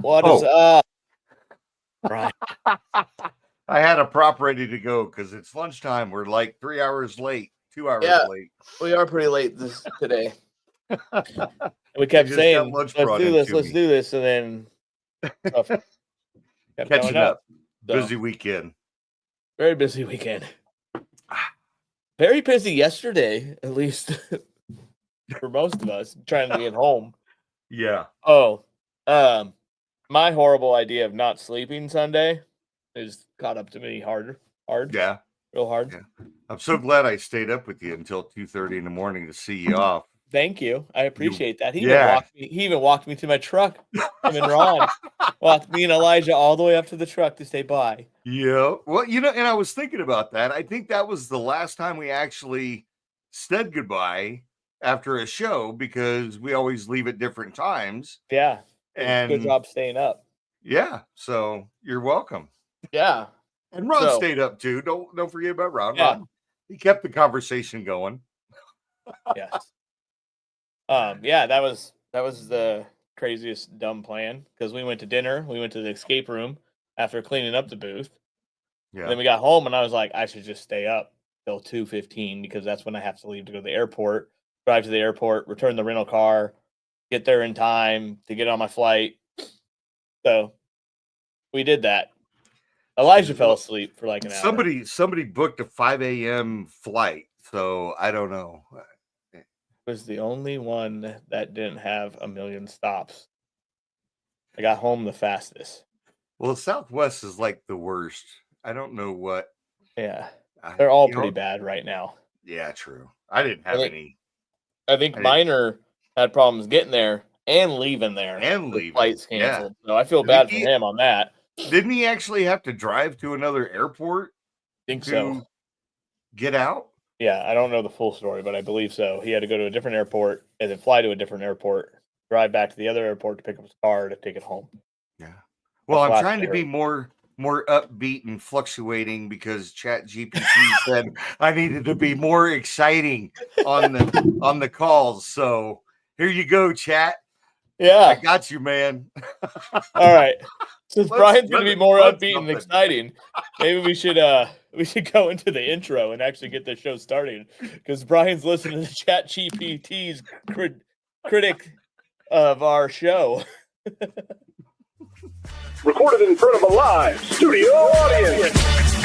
What is up? Right. I had a prop ready to go because it's lunchtime. We're like 3 hours late, 2 hours late. We are pretty late today. We I kept just got saying, lunch let's brought do into this, let's me. do this. And then stuff kept Catching going up. So, Busy weekend. very busy weekend. Very busy yesterday, at least for most of us, trying to get home. Yeah. Oh, my horrible idea of not sleeping Sunday is caught up to me hard. Yeah. Real hard. Yeah. I'm so glad I stayed up with you until 2:30 in the morning to see you off. Thank you. I appreciate that. He yeah. even walked me to my truck. Him and Ron walked me and Elijah all the way up to the truck to say bye. Yeah. Well, and I was thinking about that. I think that was the last time we actually said goodbye after a show because we always leave at different times. Yeah. And good job staying up. Yeah. So you're welcome. Yeah. And Ron stayed up too. Don't forget about Ron. Yeah. Ron, he kept the conversation going. Yes. Yeah, that was the craziest dumb plan because we went to dinner. We went to the escape room after cleaning up the booth. Yeah. Then we got home and I was like, I should just stay up till 2:15 because that's when I have to leave to go to the airport, drive to the airport, return the rental car, get there in time to get on my flight. So we did that. Elijah fell asleep for like an hour. Somebody booked a 5 a.m. flight, so I don't know. Was the only one that didn't have a million stops. I got home the fastest. Well, Southwest is like the worst. I don't know what. Yeah, they're all pretty bad right now. Yeah, true. I didn't have any. I think Minor had problems getting there and leaving there. And leaving. Flights canceled. Yeah. So I feel bad for him on that. Didn't he actually have to drive to another airport? Think so. Get out? Yeah, I don't know the full story, but I believe so. He had to go to a different airport and then fly to a different airport, drive back to the other airport to pick up his car to take it home. Yeah. Well, I'm trying to be more upbeat and fluctuating because ChatGPT said I needed to be more exciting on the calls. So here you go, chat. Yeah, I got you, man. All right. Since Brian's going to be more upbeat and exciting, maybe we should go into the intro and actually get the show started because Brian's listening to ChatGPT's critic of our show. Recorded in front of a live studio audience.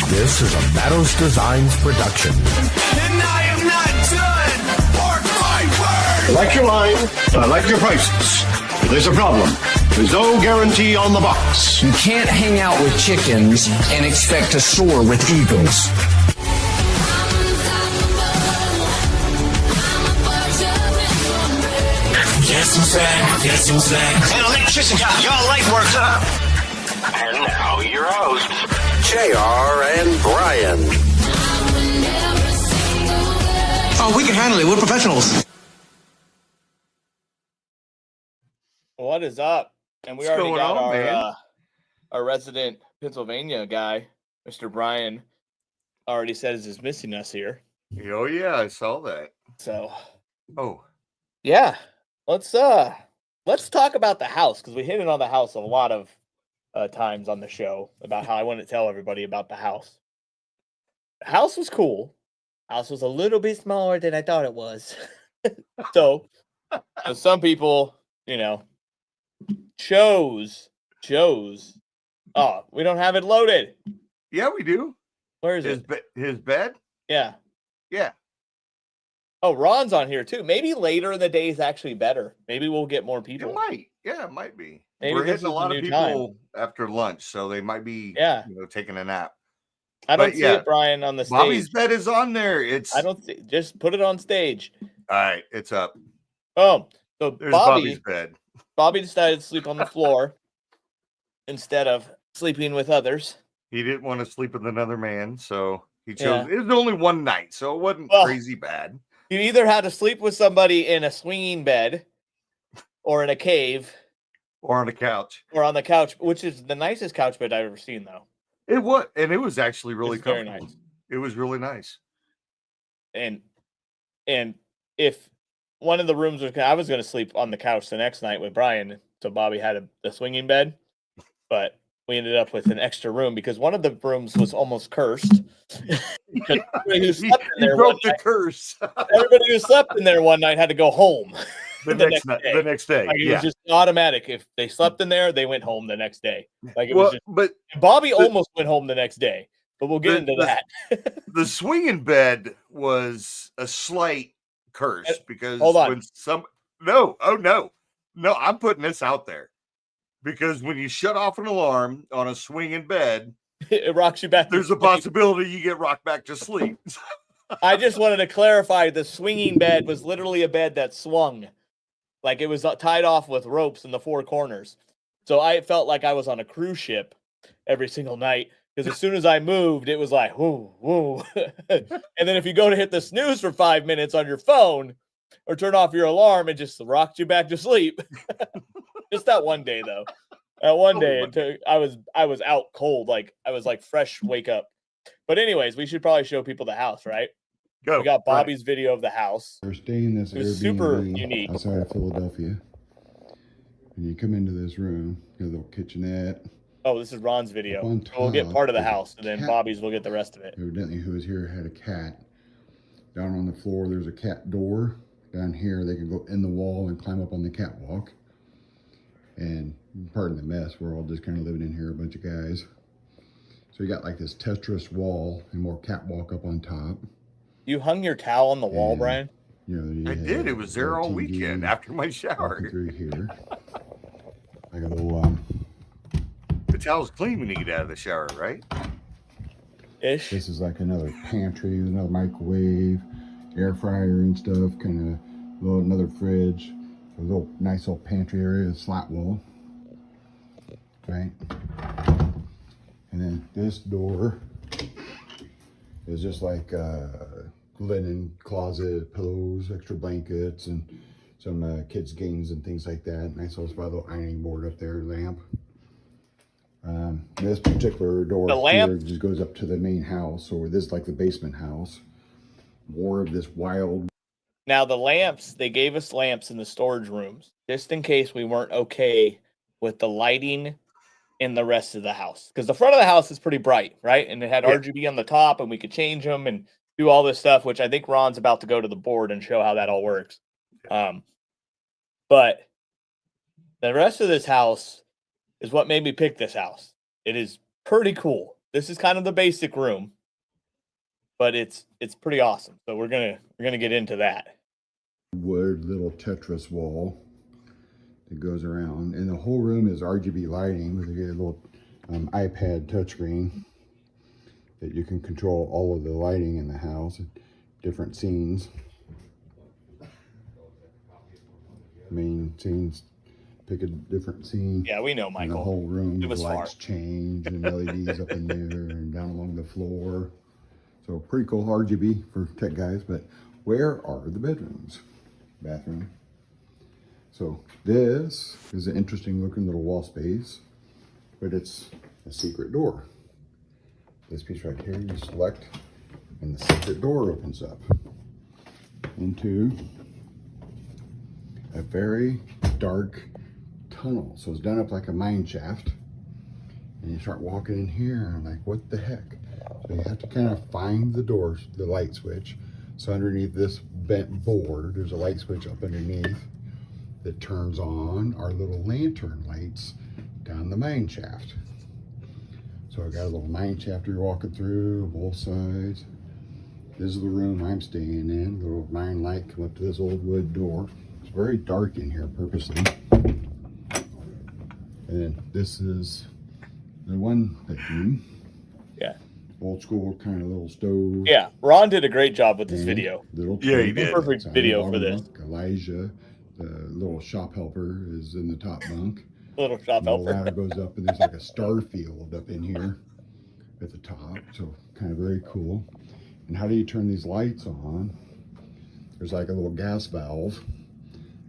This is a Matos Designs production. And I am not done. Mark my words. I like your line. I like your prices. There's a problem. There's no guarantee on the box. You can't hang out with chickens and expect to soar with eagles. Guess who's back? Guess who's back? An electrician got your light works up. And now your hosts, JR and Brian. Oh, we can handle it. We're professionals. What is up? And we already got our resident Pennsylvania guy, Mr. Brian, already says is missing us here. Oh yeah, I saw that. So, yeah, let's talk about the house because we hit it on the house a lot of times on the show about how I want to tell everybody about the house. The house was cool. The house was a little bit smaller than I thought it was. So some people, chose. Oh, we don't have it loaded. Yeah, we do. Where is it? His bed? Yeah. Yeah. Oh, Ron's on here too. Maybe later in the day is actually better. Maybe we'll get more people. It might. Yeah, it might be. Maybe we're hitting a lot of people time. after lunch, so they might be taking a nap. I don't see it, Brian, on the stage. Bobby's bed is on there. I don't see. Just put it on stage. All right, it's up. Oh, so there's Bobby's bed. Bobby decided to sleep on the floor instead of sleeping with others. He didn't want to sleep with another man, so he chose. It was only one night, so it wasn't crazy bad. You either had to sleep with somebody in a swinging bed, or in a cave, or on a couch, which is the nicest couch bed I've ever seen, though. It was, and it was actually really comfortable. Very nice. It was really nice. And if one of the rooms I was going to sleep on the couch the next night with Brian, so Bobby had a swinging bed. but we ended up with an extra room because one of the rooms was almost cursed. Everybody who slept in there broke the curse. everybody who slept in there one night had to go home The next day. Like, it was just automatic. If they slept in there, they went home the next day. Like it was just, but Bobby almost went home the next day, but we'll get into that. The swinging bed was a slight curse because hold on. when no, I'm putting this out there because when you shut off an alarm on a swinging bed, it rocks you back. There's a possibility you get rocked back to sleep. I just wanted to clarify the swinging bed was literally a bed that swung. Like it was tied off with ropes in the four corners. So I felt like I was on a cruise ship every single night because as soon as I moved, it was like, whoo, whoo. And then if you go to hit the snooze for 5 minutes on your phone or turn off your alarm, it just rocked you back to sleep. Just that one day, though. That one day, I was out cold. Like I was like fresh wake up. But anyways, we should probably show people the house, right? Go. We got Bobby's video of the house. We're staying in this Airbnb super unique outside of Philadelphia. And you come into this room, you have a little kitchenette. Oh, this is Ron's video. Top, we'll get part of the house, and then Bobby's will get the rest of it. Evidently, who was here had a cat. Down on the floor, there's a cat door. Down here, they can go in the wall and climb up on the catwalk. And pardon the mess, we're all just kind of living in here, a bunch of guys. So you got like this Tetris wall and more catwalk up on top. You hung your towel on the wall, Brian? You know, I did. It was there all weekend after my shower. Through here. Like a little the towel's clean when you get out of the shower, right? Ish. This is like another pantry, another microwave, air fryer and stuff, kind of another fridge, a little nice little pantry area, a slat wall. Right? And then this door is just like linen closet, pillows, extra blankets, and some kids' games and things like that. Nice little spot, little ironing board up there, lamp. This particular door here just goes up to the main house, or this is like the basement house. More of this wild. Now the lamps, they gave us lamps in the storage rooms, just in case we weren't okay with the lighting in the rest of the house. Because the front of the house is pretty bright, right? And it had RGB on the top, and we could change them and do all this stuff, which I think Ron's about to go to the board and show how that all works. But the rest of this house is what made me pick this house. It is pretty cool. This is kind of the basic room, but it's pretty awesome. So we're gonna get into that. Wood little Tetris wall that goes around, and the whole room is RGB lighting with a little iPad touchscreen that you can control all of the lighting in the house, different scenes, main scenes. Pick a different scene. Yeah, we know, Michael. And the whole room, it was lights change and LEDs up in there and down along the floor. So pretty cool RGB for tech guys. But where are the bedrooms? Bathroom. So this is an interesting looking little wall space, but it's a secret door. This piece right here, you select, and the secret door opens up into a very dark tunnel. So it's done up like a mine shaft, and you start walking in here and like, what the heck? So you have to kind of find the door, the light switch. So underneath this bent board, there's a light switch up underneath that turns on our little lantern lights down the mine shaft. So I got a little mine shaft you're walking through both sides. This is the room I'm staying in. The little mine light come up to this old wood door. It's very dark in here purposely. And then this is the one bedroom. Yeah. Old school kind of little stove. Yeah. Ron did a great job with this video. Yeah, he did. Perfect video for this. Elijah, the little shop helper, is in the top bunk. Little shop helper. The ladder goes up, and there's like a star field up in here at the top. So kind of very cool. And how do you turn these lights on? There's like a little gas valve.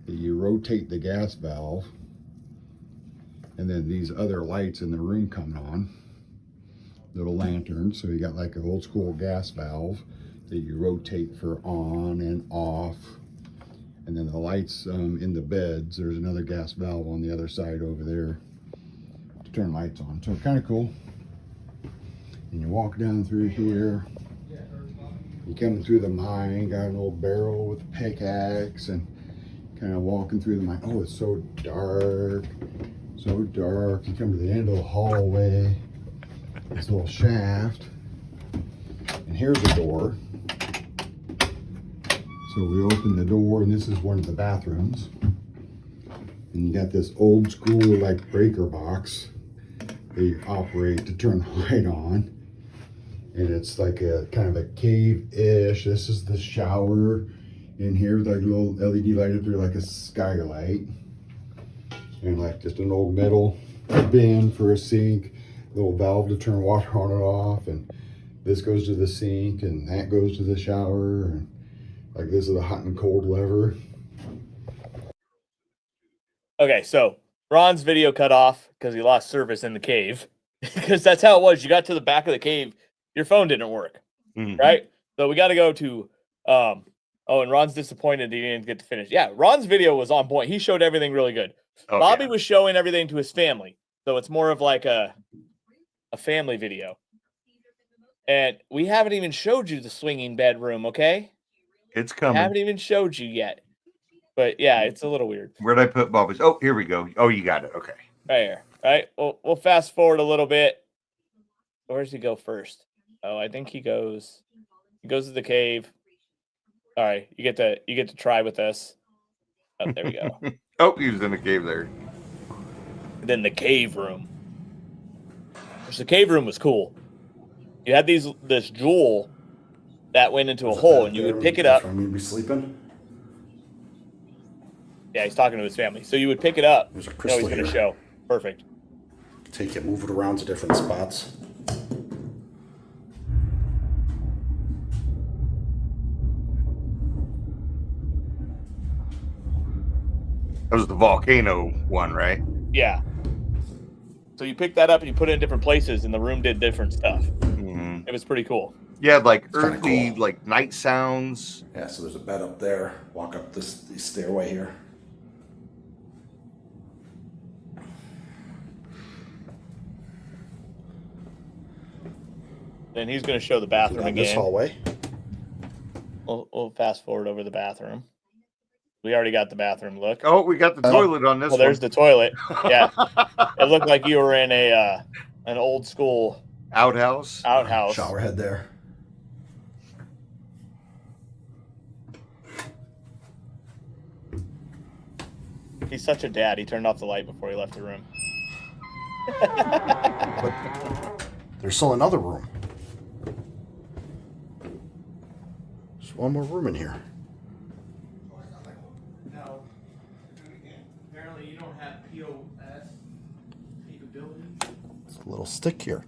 You rotate the gas valve, and then these other lights in the room come on, little lanterns. So you got like an old school gas valve that you rotate for on and off, and then the lights in the beds, there's another gas valve on the other side over there to turn lights on. So kind of cool. And you walk down through here. You come through the mine, got an old barrel with a pickaxe, and kind of walking through the mine. Oh, it's so dark. So dark. You come to the end of the hallway. This little shaft. And here's a door. So we open the door, and this is one of the bathrooms. And you got this old school like breaker box that you operate to turn the light on. And it's like a kind of a cave-ish. This is the shower in here with like a little LED light up there, like a skylight. And like just an old metal bin for a sink, little valve to turn water on and off. And this goes to the sink, and that goes to the shower. And like this is a hot and cold lever. Okay, so Ron's video cut off because he lost service in the cave. Because that's how it was. You got to the back of the cave, your phone didn't work, right? So we got to go to, and Ron's disappointed he didn't get to finish. Yeah, Ron's video was on point. He showed everything really good. Okay. Bobby was showing everything to his family. So it's more of like a family video. And we haven't even showed you the swinging bedroom, okay? It's coming. We haven't even showed you yet. But yeah, it's a little weird. Where'd I put Bobby's? Oh, here we go. Oh, you got it. Okay. Right here. Right. We'll fast forward a little bit. Where does he go first? Oh, I think he goes to the cave. All right, you get to try with this. Oh, there we go. Oh, he was in the cave there. And then the cave room. Which the cave room was cool. You had this jewel that went into a hole, and you would pick it up. I'm gonna be sleeping. Yeah, he's talking to his family. So you would pick it up. There's a crystal he's going to here. show. Perfect. Take it, move it around to different spots. That was the volcano one, right? Yeah. So you pick that up and you put it in different places, and the room did different stuff. Mm-hmm. It was pretty cool. Yeah, like It's kinda earthly, cool. like night sounds. Yeah, so there's a bed up there. Walk up this stairway here. Then he's going to show the bathroom Down this again. hallway. We'll fast forward over the bathroom. We already got the bathroom look. Oh, we got the toilet on this Well, one. there's the toilet. Yeah. It looked like you were in an old school outhouse. Shower head there. He's such a dad. He turned off the light before he left the room. But there's still another room. There's one more room in here. No. Apparently you don't have POS capability. There's a little stick here.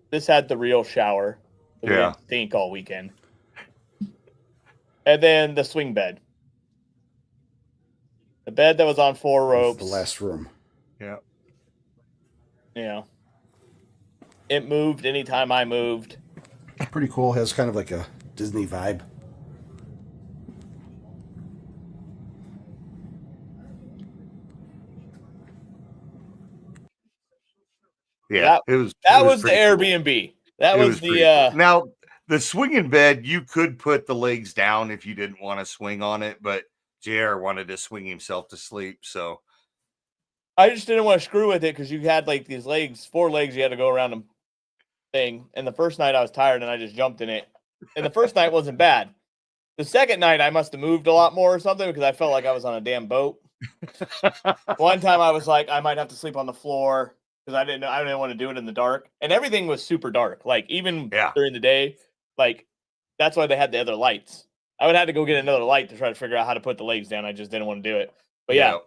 This had the real shower. We Yeah. didn't stink all weekend. And then the swing bed. The bed that was on 4 ropes. The last room. Yeah. You know. It moved anytime I moved. Pretty cool. Has kind of like a Disney vibe. Yeah. It was the pretty cool. Airbnb. That was pretty the cool. Now the swinging bed, you could put the legs down if you didn't want to swing on it, but JR wanted to swing himself to sleep, so I just didn't want to screw with it because you had like these legs, 4 legs you had to go around the thing. And the first night I was tired and I just jumped in it. And the first night wasn't bad. The second night I must have moved a lot more or something because I felt like I was on a damn boat. One time I was like, I might have to sleep on the floor because I didn't want to do it in the dark. And everything was super dark. Like even during the day, like that's why they had the other lights. I would have to go get another light to try to figure out how to put the legs down. I just didn't want to do it. But yeah.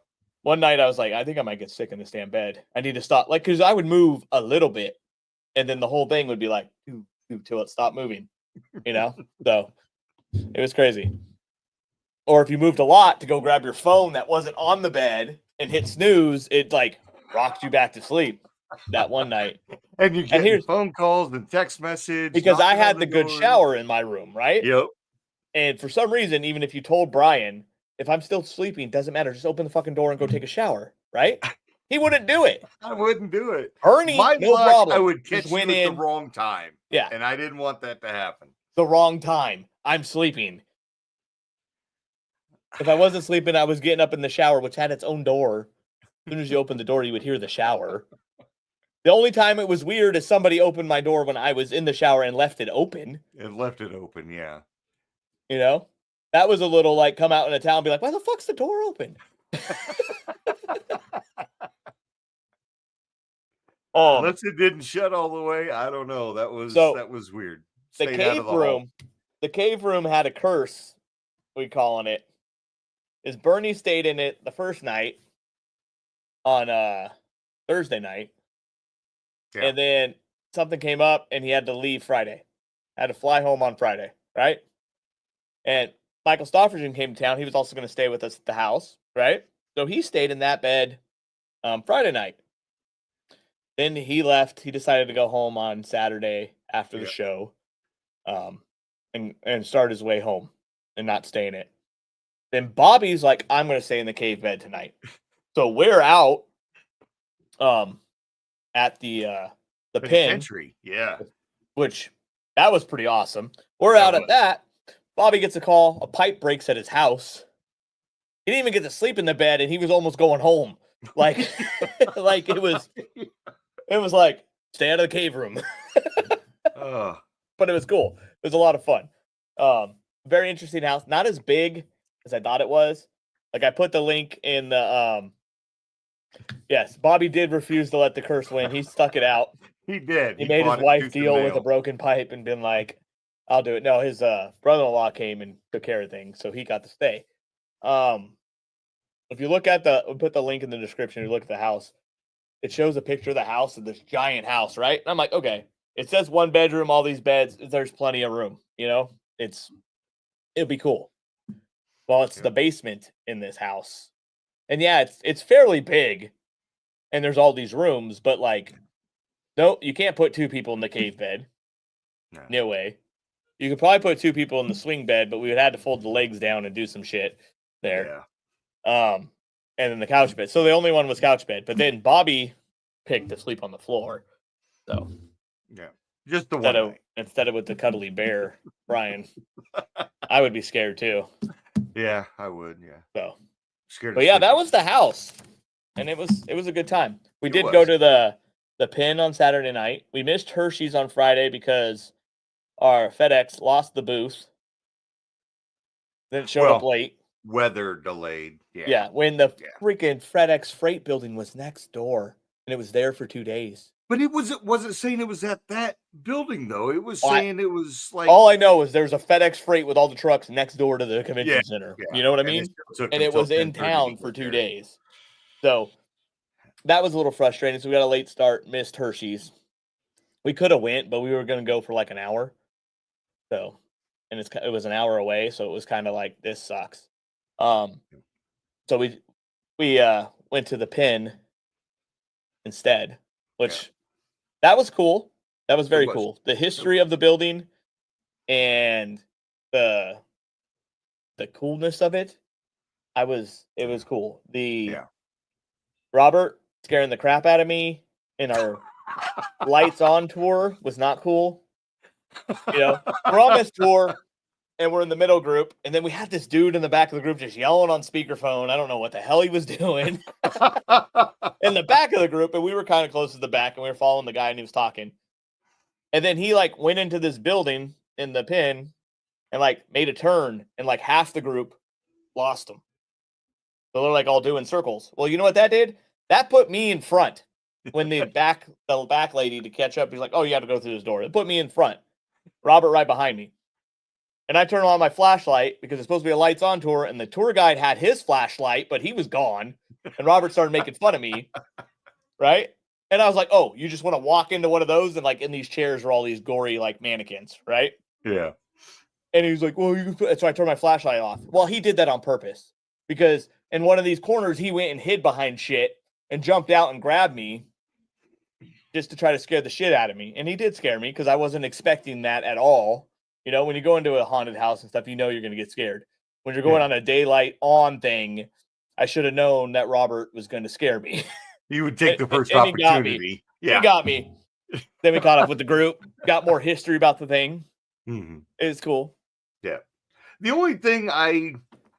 One night I was like, I think I might get sick in this damn bed. I need to stop. Like, because I would move a little bit and then the whole thing would be like, till it stopped moving, you know? So it was crazy. Or if you moved a lot to go grab your phone that wasn't on the bed and hit snooze, it like rocked you back to sleep that one night. And you get phone calls and text message. Because I had the good shower in my room, right? Yep. And for some reason, even if you told Brian, if I'm still sleeping, doesn't matter. Just open the fucking door and go take a shower, right? He wouldn't do it. I wouldn't do it. Ernie, My no luck, problem. I would Just catch went you at the in. wrong time. Yeah. And I didn't want that to happen. The wrong time. I'm sleeping. If I wasn't sleeping, I was getting up in the shower, which had its own door. As soon as you opened the door, you would hear the shower. The only time it was weird is somebody opened my door when I was in the shower and left it open. It left it open, yeah. You know? That was a little like come out in a town and be like, why the fuck's the door open? Unless it didn't shut all the way, I don't know. That was weird. The cave room had a curse, we calling it. Is Bernie stayed in it the first night on Thursday night. Yeah. And then something came up and he had to leave Friday. Had to fly home on Friday, right? And Michael Stofferson came to town. He was also going to stay with us at the house, right? So he stayed in that bed Friday night. Then he left. He decided to go home on Saturday after the show and start his way home and not stay in it. Then Bobby's like, I'm going to stay in the cave bed tonight. So we're out at the penitentiary. Yeah. Which that was pretty awesome. We're out at that. Bobby gets a call. A pipe breaks at his house. He didn't even get to sleep in the bed, and he was almost going home. Like, like it was like, stay out of the cave room. But it was cool. It was a lot of fun. Very interesting house. Not as big as I thought it was. Like, I put the link in the yes, Bobby did refuse to let the curse win. He stuck it out. He did. He made his wife deal with a broken pipe and been like, I'll do it. No, his brother-in-law came and took care of things, so he got to stay. If you look at we'll put the link in the description, you look at the house, it shows a picture of the house of this giant house, right? And I'm like, okay, it says 1 bedroom, all these beds, there's plenty of room, you know? It'll be cool. Well, it's the basement in this house. And yeah, it's fairly big, and there's all these rooms, but like, no, you can't put 2 people in the cave bed. No way. You could probably put 2 people in the swing bed, but we would have to fold the legs down and do some shit there. Yeah. And then the couch bed. So the only one was couch bed, but then Bobby picked to sleep on the floor. So yeah, just the one instead of with the cuddly bear, Brian. I would be scared too. Yeah, I would. Yeah. So scared. But yeah, that was the house, and it was a good time. We did go to the Pin on Saturday night. We missed Hershey's on Friday because our FedEx lost the booth. Then it showed up late. Weather delayed. Yeah. Yeah, when the freaking FedEx freight building was next door, and it was there for 2 days. But it wasn't saying it was at that building though. It was saying it was like. All I know is there's a FedEx freight with all the trucks next door to the convention center. Yeah. You know what I mean? And it was in town for 2 days. So that was a little frustrating. So we got a late start, missed Hershey's. We could have went, but we were going to go for like an hour. So, and it was an hour away, so it was kind of like, this sucks. So we went to the Pin instead, which that was cool. That was very cool. The history of the building and the coolness of it. It was cool. Robert scaring the crap out of me in our lights on tour was not cool. You know, we're on this tour and we're in the middle group, and then we had this dude in the back of the group just yelling on speakerphone. I don't know what the hell he was doing in the back of the group, and we were kind of close to the back, and we were following the guy, and he was talking. And then he like went into this building in the Pin and like made a turn, and like half the group lost him. So they're like all doing circles. Well, you know what that did? That put me in front when the back lady to catch up. He's like, "Oh, you got to go through this door." It put me in front. Robert right behind me. And I turned on my flashlight because it's supposed to be a lights on tour, and the tour guide had his flashlight, but he was gone. And Robert started making fun of me, right? And I was like, "Oh, you just want to walk into one of those, and like in these chairs are all these gory like mannequins, right?" Yeah. And he was like, "Well, you can." So I turned my flashlight off. Well, he did that on purpose because in one of these corners he went and hid behind shit and jumped out and grabbed me just to try to scare the shit out of me. And he did scare me because I wasn't expecting that at all. You know, when you go into a haunted house and stuff, you know you're going to get scared. When you're going on a daylight on thing, I should have known that Robert was going to scare me. You would take the first and he got me. opportunity. He got me. Then we caught up with the group, got more history about the thing. Mm-hmm. It's cool. Yeah. The only thing I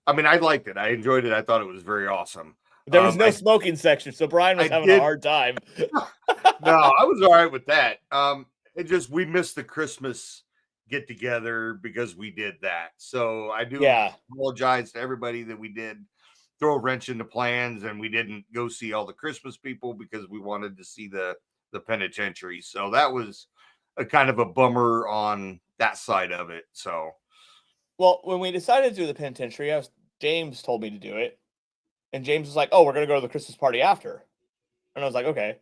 liked it. I enjoyed it. I thought it was very awesome. There was no smoking section, so Brian was having a hard time. No, I was all right with that. It just, we missed the Christmas get together because we did that. So I do apologize to everybody that we did throw a wrench into plans and we didn't go see all the Christmas people because we wanted to see the penitentiary. So that was a kind of a bummer on that side of it. So, well, when we decided to do the penitentiary, James told me to do it. And James was like, oh, we're going to go to the Christmas party after. And I was like, okay.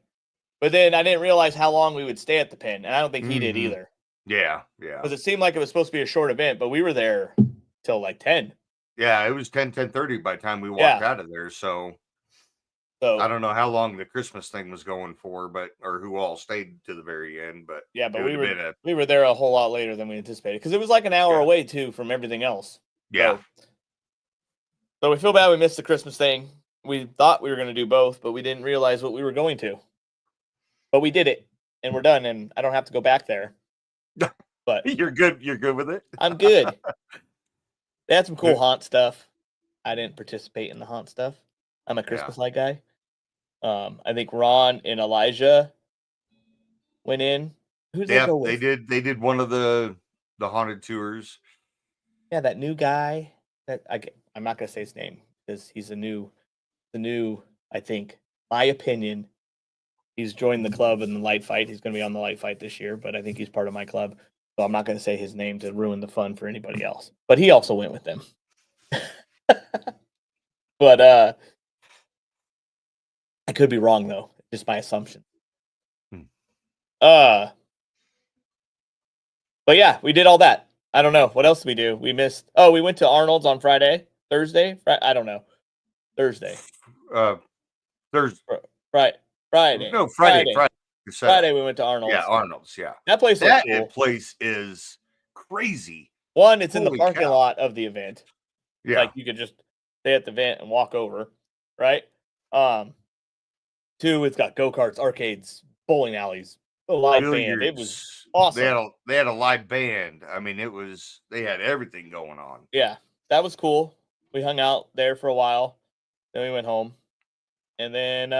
But then I didn't realize how long we would stay at the pen. And I don't think he did either. Yeah. Because it seemed like it was supposed to be a short event, but we were there till like 10. Yeah, it was 10:30 by the time we walked out of there. So I don't know how long the Christmas thing was going for, or who all stayed to the very end. But yeah, but we were there a whole lot later than we anticipated because it was like an hour away too from everything else. Yeah. So we feel bad we missed the Christmas thing. We thought we were going to do both, but we didn't realize what we were going to. But we did it, and we're done, and I don't have to go back there. But you're good. You're good with it? I'm good. They had some cool haunt stuff. I didn't participate in the haunt stuff. I'm a Christmas light guy. I think Ron and Elijah went in. Who did they go with? They did one of the haunted tours. Yeah, that new guy. I'm not gonna say his name because he's the new. I think, my opinion, he's joined the club in the light fight. He's gonna be on the light fight this year, but I think he's part of my club. So I'm not gonna say his name to ruin the fun for anybody else. But he also went with them. But I could be wrong though. Just my assumption. But yeah, we did all that. I don't know. What else did we do? We went to Arnold's on Thursday. I don't know. Thursday. Friday. No, Friday. Friday we went to Arnold's. Yeah, Arnold's, yeah. That place looks cool. That place is crazy. One, it's in the parking lot of the event. Yeah. Like you could just stay at the event and walk over, right? Two, it's got go-karts, arcades, bowling alleys, a live band. It was awesome. They had a live band. I mean, they had everything going on. Yeah, that was cool. We hung out there for a while. Then we went home. And then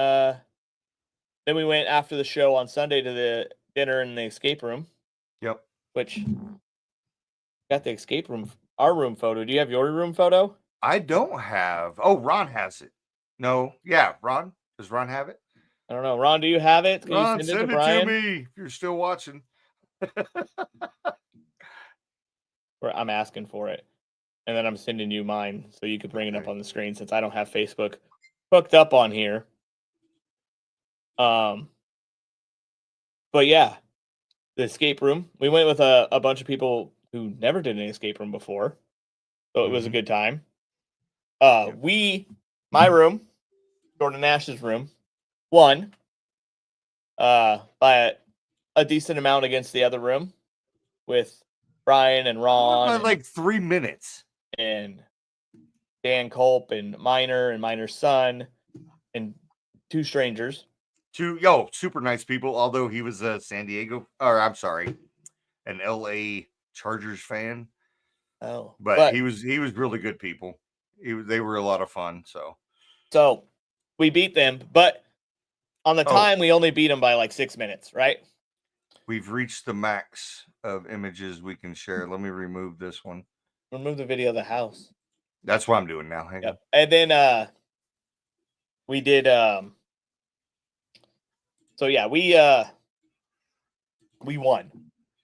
we went after the show on Sunday to the dinner in the escape room. Yep. Which got the escape room, our room photo. Do you have your room photo? I don't have. Oh, Ron has it. No. Yeah, Ron. Does Ron have it? I don't know. Ron, do you have it? Can Ron, you send it to me if you're still watching. I'm asking for it. And then I'm sending you mine so you could bring it up on the screen since I don't have Facebook hooked up on here. But yeah, the escape room. We went with a bunch of people who never did an escape room before. So it was a good time. My room, Jordan Nash's room, won by a decent amount against the other room with Brian and Ron. Like 3 minutes. And Dan Culp and Miner's son and two strangers. Super nice people, although he was a an LA Chargers fan. Oh. But he was really good people. They were a lot of fun, So we beat them, but on the time we only beat them by like 6 minutes, right? We've reached the max of images we can share. Let me remove this one. Remove the video of the house. That's what I'm doing now. Hang on. And then we did we won.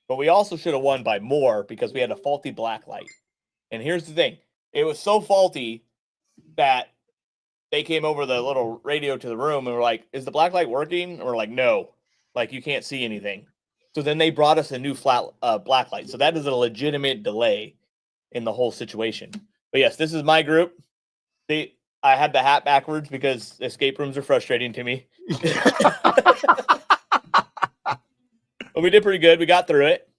But we also should have won by more because we had a faulty black light. And here's the thing. It was so faulty that they came over the little radio to the room and were like, is the black light working? And we're like, no. Like, you can't see anything. So then they brought us a new black light. So that is a legitimate delay in the whole situation. But yes, this is my group. I had the hat backwards because escape rooms are frustrating to me. But we did pretty good. We got through it.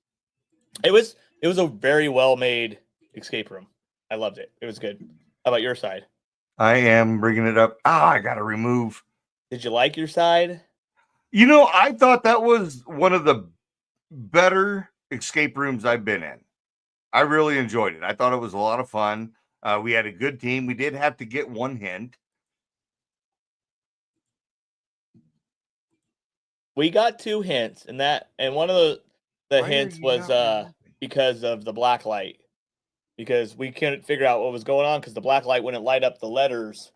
It was It was a very well made escape room. I loved it. It was good. How about your side? I am bringing it up. I got to remove. Did you like your side? I thought that was one of the better escape rooms I've been in. I really enjoyed it. I thought it was a lot of fun. We had a good team. We did have to get one hint. We got 2 hints, and one of the hints was because of the black light. Because we couldn't figure out what was going on because the black light wouldn't light up the letters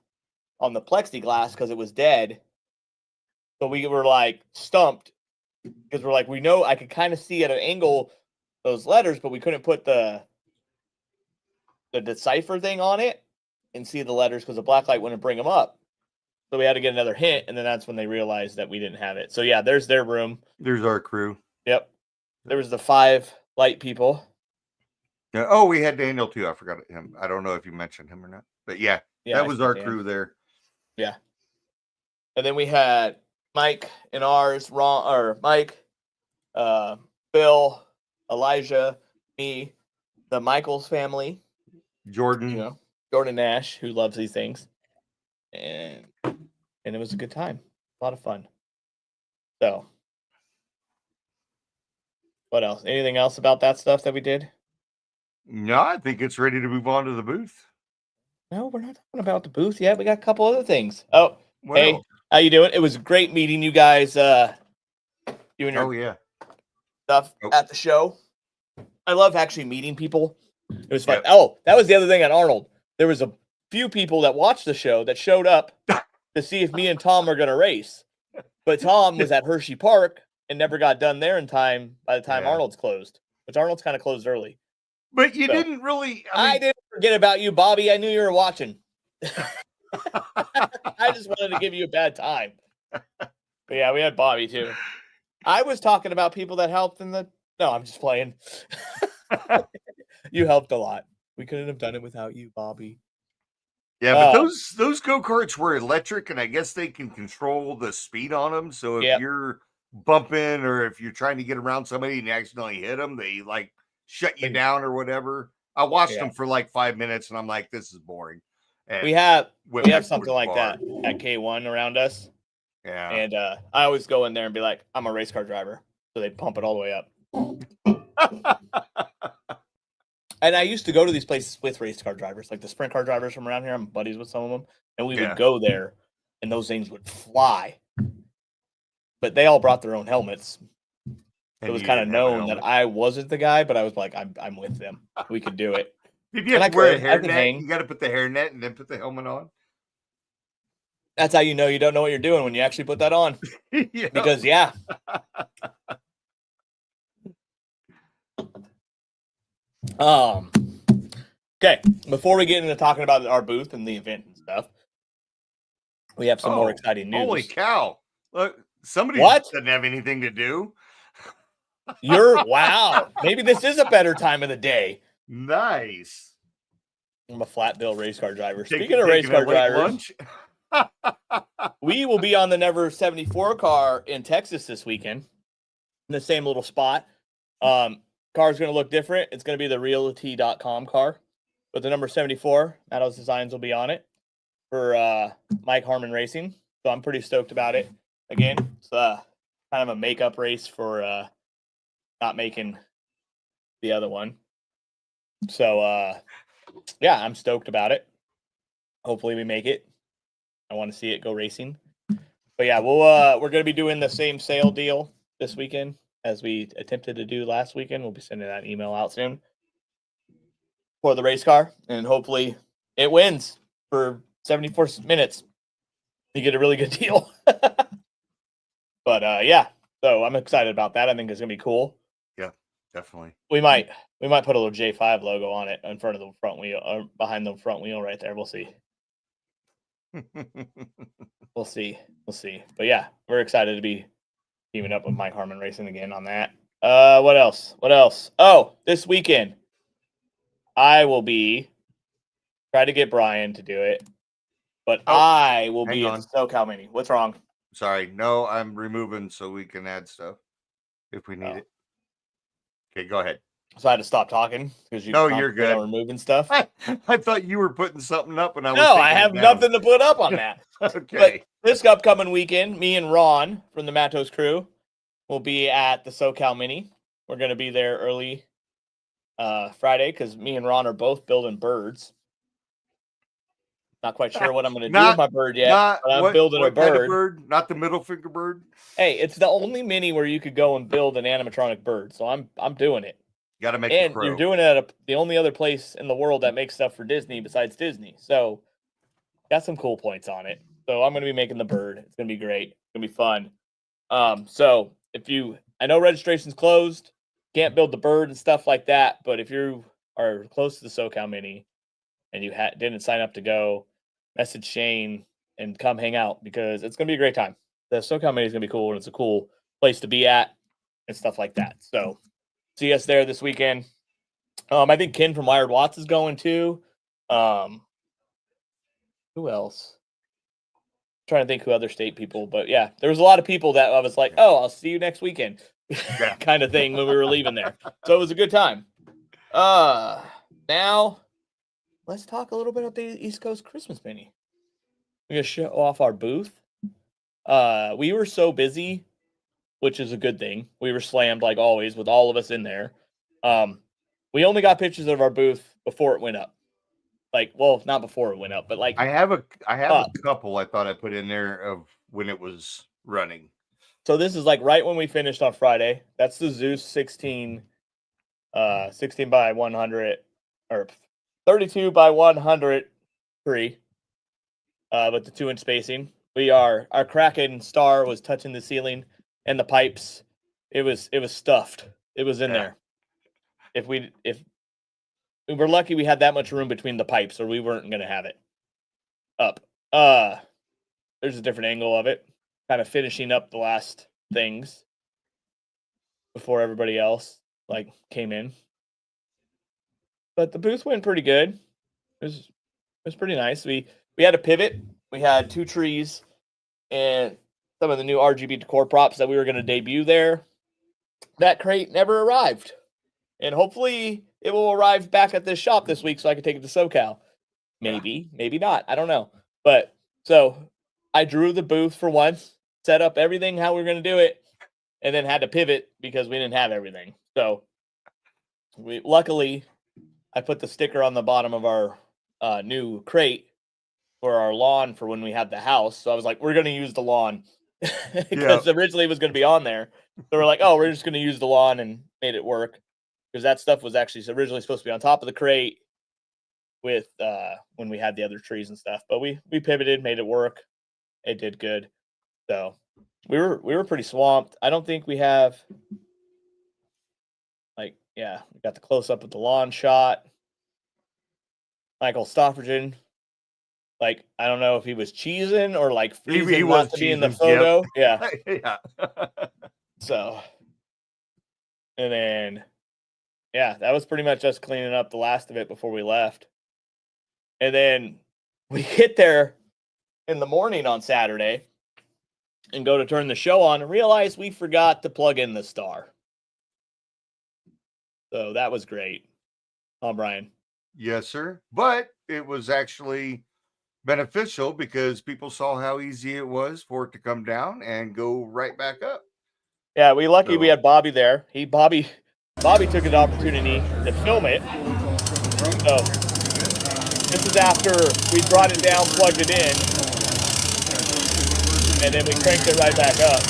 on the plexiglass because it was dead. So we were like stumped because we're like, we know I could kind of see at an angle those letters, but we couldn't put the decipher thing on it and see the letters because the black light wouldn't bring them up. So we had to get another hint, and then that's when they realized that we didn't have it. So yeah, there's their room. There's our crew. Yep. There was the 5 light people. Yeah. Oh, we had Daniel too. I forgot him. I don't know if you mentioned him or not, but yeah that was our crew there. Yeah. And then we had Mike and ours, Mike, Bill, Elijah, me, the Michaels family, Jordan, Jordan Nash, who loves these things, and it was a good time, a lot of fun. So, what else? Anything else about that stuff that we did? No, I think it's ready to move on to the booth. No, we're not talking about the booth yet. We got a couple other things. Oh, what hey, else? How you doing? It was great meeting you guys. You and your stuff at the show. I love actually meeting people. It was fun. Yep. Oh, that was the other thing at Arnold. There was a few people that watched the show that showed up to see if me and Tom are going to race. But Tom was at Hershey Park and never got done there in time by the time Arnold's closed, which Arnold's kind of closed early. But you didn't really. I didn't forget about you, Bobby. I knew you were watching. I just wanted to give you a bad time. But yeah, we had Bobby too. I was talking about people that helped in the. No, I'm just playing. You helped a lot. We couldn't have done it without you, Bobby. Yeah, but those go-karts were electric, and I guess they can control the speed on them. So if you're bumping or if you're trying to get around somebody and you accidentally hit them, they like shut you down or whatever. I watched them for like 5 minutes, and I'm like, this is boring. And we have something like that at K1 around us. Yeah. And I always go in there and be like, I'm a race car driver. So they pump it all the way up. And I used to go to these places with race car drivers, like the sprint car drivers from around here. I'm buddies with some of them. And we would go there, and those things would fly. But they all brought their own helmets. It was kind of known that I wasn't the guy, but I was like, I'm with them. We could do it. Did you have to wear a hairnet? You got to put the hairnet and then put the helmet on. That's how you know you don't know what you're doing when you actually put that on. Because okay. Before we get into talking about our booth and the event and stuff, we have some more exciting news. Holy cow! Look, somebody doesn't have anything to do. Wow. Maybe this is a better time of the day. Nice. I'm a flat bill race car driver. Speaking of race car drivers, we will be on the Never 74 car in Texas this weekend in the same little spot. Car's going to look different. It's going to be the realty.com car with the number 74. Meadows Designs will be on it for Mike Harmon Racing. So I'm pretty stoked about it. Again, it's kind of a makeup race for not making the other one. So, yeah, I'm stoked about it. Hopefully we make it. I want to see it go racing. But yeah, we're going to be doing the same sale deal this weekend as we attempted to do last weekend. We'll be sending that email out soon for the race car, and hopefully it wins for 74 minutes. You get a really good deal. But yeah, so I'm excited about that. I think it's going to be cool. Yeah, definitely. We might put a little J5 logo on it in front of the front wheel or behind the front wheel right there. We'll see. We'll see. But yeah, we're excited to be teaming up with Mike Harmon Racing again on that. What else? Oh, this weekend I will be try to get Brian to do it, but I will be at the SoCal Mini. What's wrong? Sorry, no, I'm removing so we can add stuff if we need it. Okay, go ahead. So I had to stop talking because you're good. Removing stuff. I thought you were putting something up, and I was I have nothing to put up on that. Okay. But this upcoming weekend, me and Ron from the Matos crew will be at the SoCal Mini. We're going to be there early Friday because me and Ron are both building birds. Not quite sure what I'm going to do with my bird yet, but I'm building a bird. Kind of bird. Not the middle finger bird. Hey, it's the only mini where you could go and build an animatronic bird, so I'm doing it. Got to make and a crow. You're doing it at the only other place in the world that makes stuff for Disney besides Disney. So got some cool points on it. So I'm going to be making the bird. It's going to be great. It's going to be fun. So I know registration's closed, can't build the bird and stuff like that. But if you are close to the SoCal Mini and you didn't sign up to go, message Shane and come hang out because it's going to be a great time. The SoCal Mini is going to be cool, and it's a cool place to be at and stuff like that. So see us there this weekend. I think Ken from Wired Watts is going too. Who else? I'm trying to think who other state people, but yeah, there was a lot of people that I was like, oh, I'll see you next weekend kind of thing when we were leaving there. So it was a good time. Now let's talk a little bit about the East Coast Christmas Mini. We're going to show off our booth. We were so busy, which is a good thing. We were slammed like always with all of us in there. We only got pictures of our booth before it went up. Not before it went up, but I have a couple I thought I put in there of when it was running. So this is like right when we finished on Friday. That's the Zeus 16 by 100 or 32 by 100 tree. With the 2-inch spacing. Our Kraken star was touching the ceiling and the pipes. It was stuffed. It was in there. If we were lucky, we had that much room between the pipes, or we weren't going to have it up. There's a different angle of it, kind of finishing up the last things before everybody else came in. But the booth went pretty good. It was pretty nice. We had a pivot. We had 2 trees and some of the new RGB decor props that we were going to debut there. That crate never arrived. And hopefully it will arrive back at this shop this week so I can take it to SoCal. Maybe, maybe not. I don't know. But so I drew the booth for once, set up everything how we were going to do it, and then had to pivot because we didn't have everything. So luckily I put the sticker on the bottom of our new crate for our lawn for when we had the house. So I was like, we're going to use the lawn because originally it was going to be on there. So we're like, oh, we're just going to use the lawn, and made it work because that stuff was actually originally supposed to be on top of the crate with when we had the other trees and stuff. But we pivoted, made it work. It did good. So we were pretty swamped. I don't think we have we got the close up of the lawn shot. Michael Stoffergen. I don't know if he was cheesing or freezing he not to be in the photo. Yep. Yeah. So, and then, that was pretty much us cleaning up the last of it before we left. And then we get there in the morning on Saturday and go to turn the show on and realize we forgot to plug in the star. So that was great. Oh, Brian. Yes, sir. But it was actually beneficial because people saw how easy it was for it to come down and go right back up. Yeah, we had Bobby there. Bobby took an opportunity to film it. So this is after we brought it down, plugged it in, and then we cranked it right back up.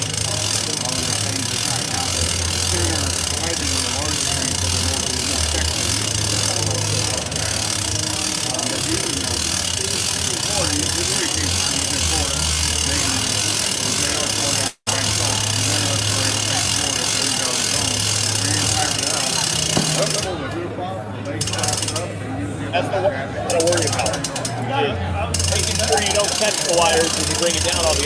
That's the one you gotta worry about. Making sure you don't catch the wires when you bring it down on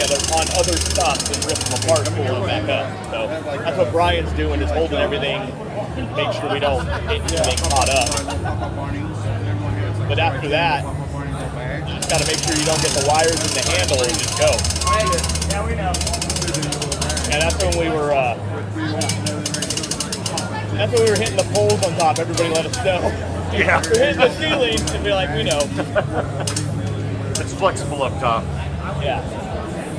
other stuff and rip them apart and pull them back up. So that's what Brian's doing, is holding everything, make sure we don't get anything caught up. But after that, you just gotta make sure you don't get the wires in the handle and just go. Yeah, we know. And that's when we were That's when we were hitting the poles on top. Everybody let us know. Yeah. We're hitting the ceiling and be like, we know. It's flexible up top. Yeah.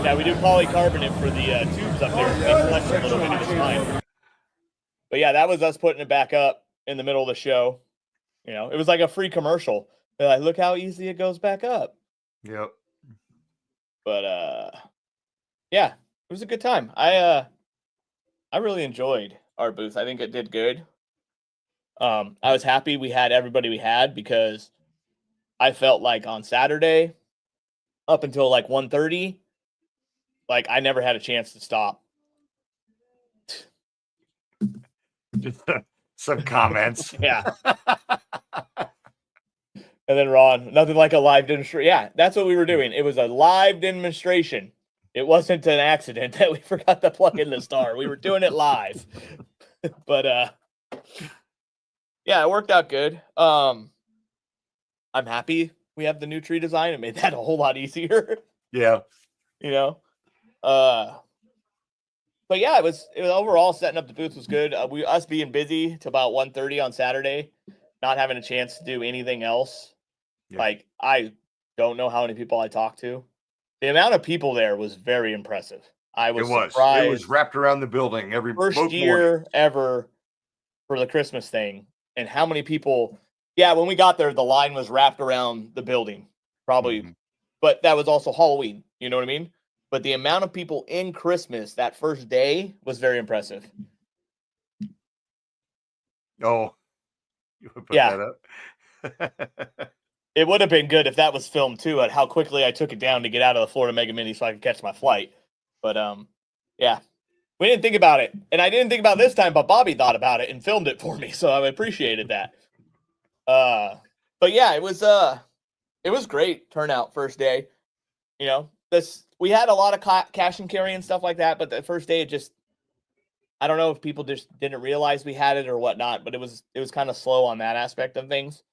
Yeah, we do polycarbonate for the tubes up there. They flex a little bit. It's fine. But yeah, that was us putting it back up in the middle of the show. You know, it was like a free commercial. They're like, look how easy it goes back up. Yep. But yeah, it was a good time. I really enjoyed our booth. I think it did good. I was happy we had everybody we had because I felt like on Saturday up until like 1:30, like I never had a chance to stop. Just some comments. Yeah. And then Ron, nothing like a live demonstration. Yeah, that's what we were doing. It was a live demonstration. It wasn't an accident that we forgot to plug in the star. We were doing it live. But yeah, it worked out good. I'm happy we have the new tree design. It made that a whole lot easier. Yeah. You know? But yeah, it was overall setting up the booth was good. Us being busy to about 1:30 on Saturday, not having a chance to do anything else. Yeah. Like, I don't know how many people I talked to. The amount of people there was very impressive. I was surprised. It was wrapped around the building every first year morning. Ever for the Christmas thing. And how many people, yeah, when we got there, the line was wrapped around the building. Probably, but that was also Halloween. You know what I mean? But the amount of people in Christmas that first day was very impressive. Oh, you would put that up? It would have been good if that was filmed too, at how quickly I took it down to get out of the Florida Mega Mini so I could catch my flight. But yeah, we didn't think about it. And I didn't think about it this time, but Bobby thought about it and filmed it for me. So I appreciated that. But yeah, it was great turnout first day. You know, we had a lot of cash and carry and stuff like that, but the first day it just, I don't know if people just didn't realize we had it or whatnot, but it was kind of slow on that aspect of things.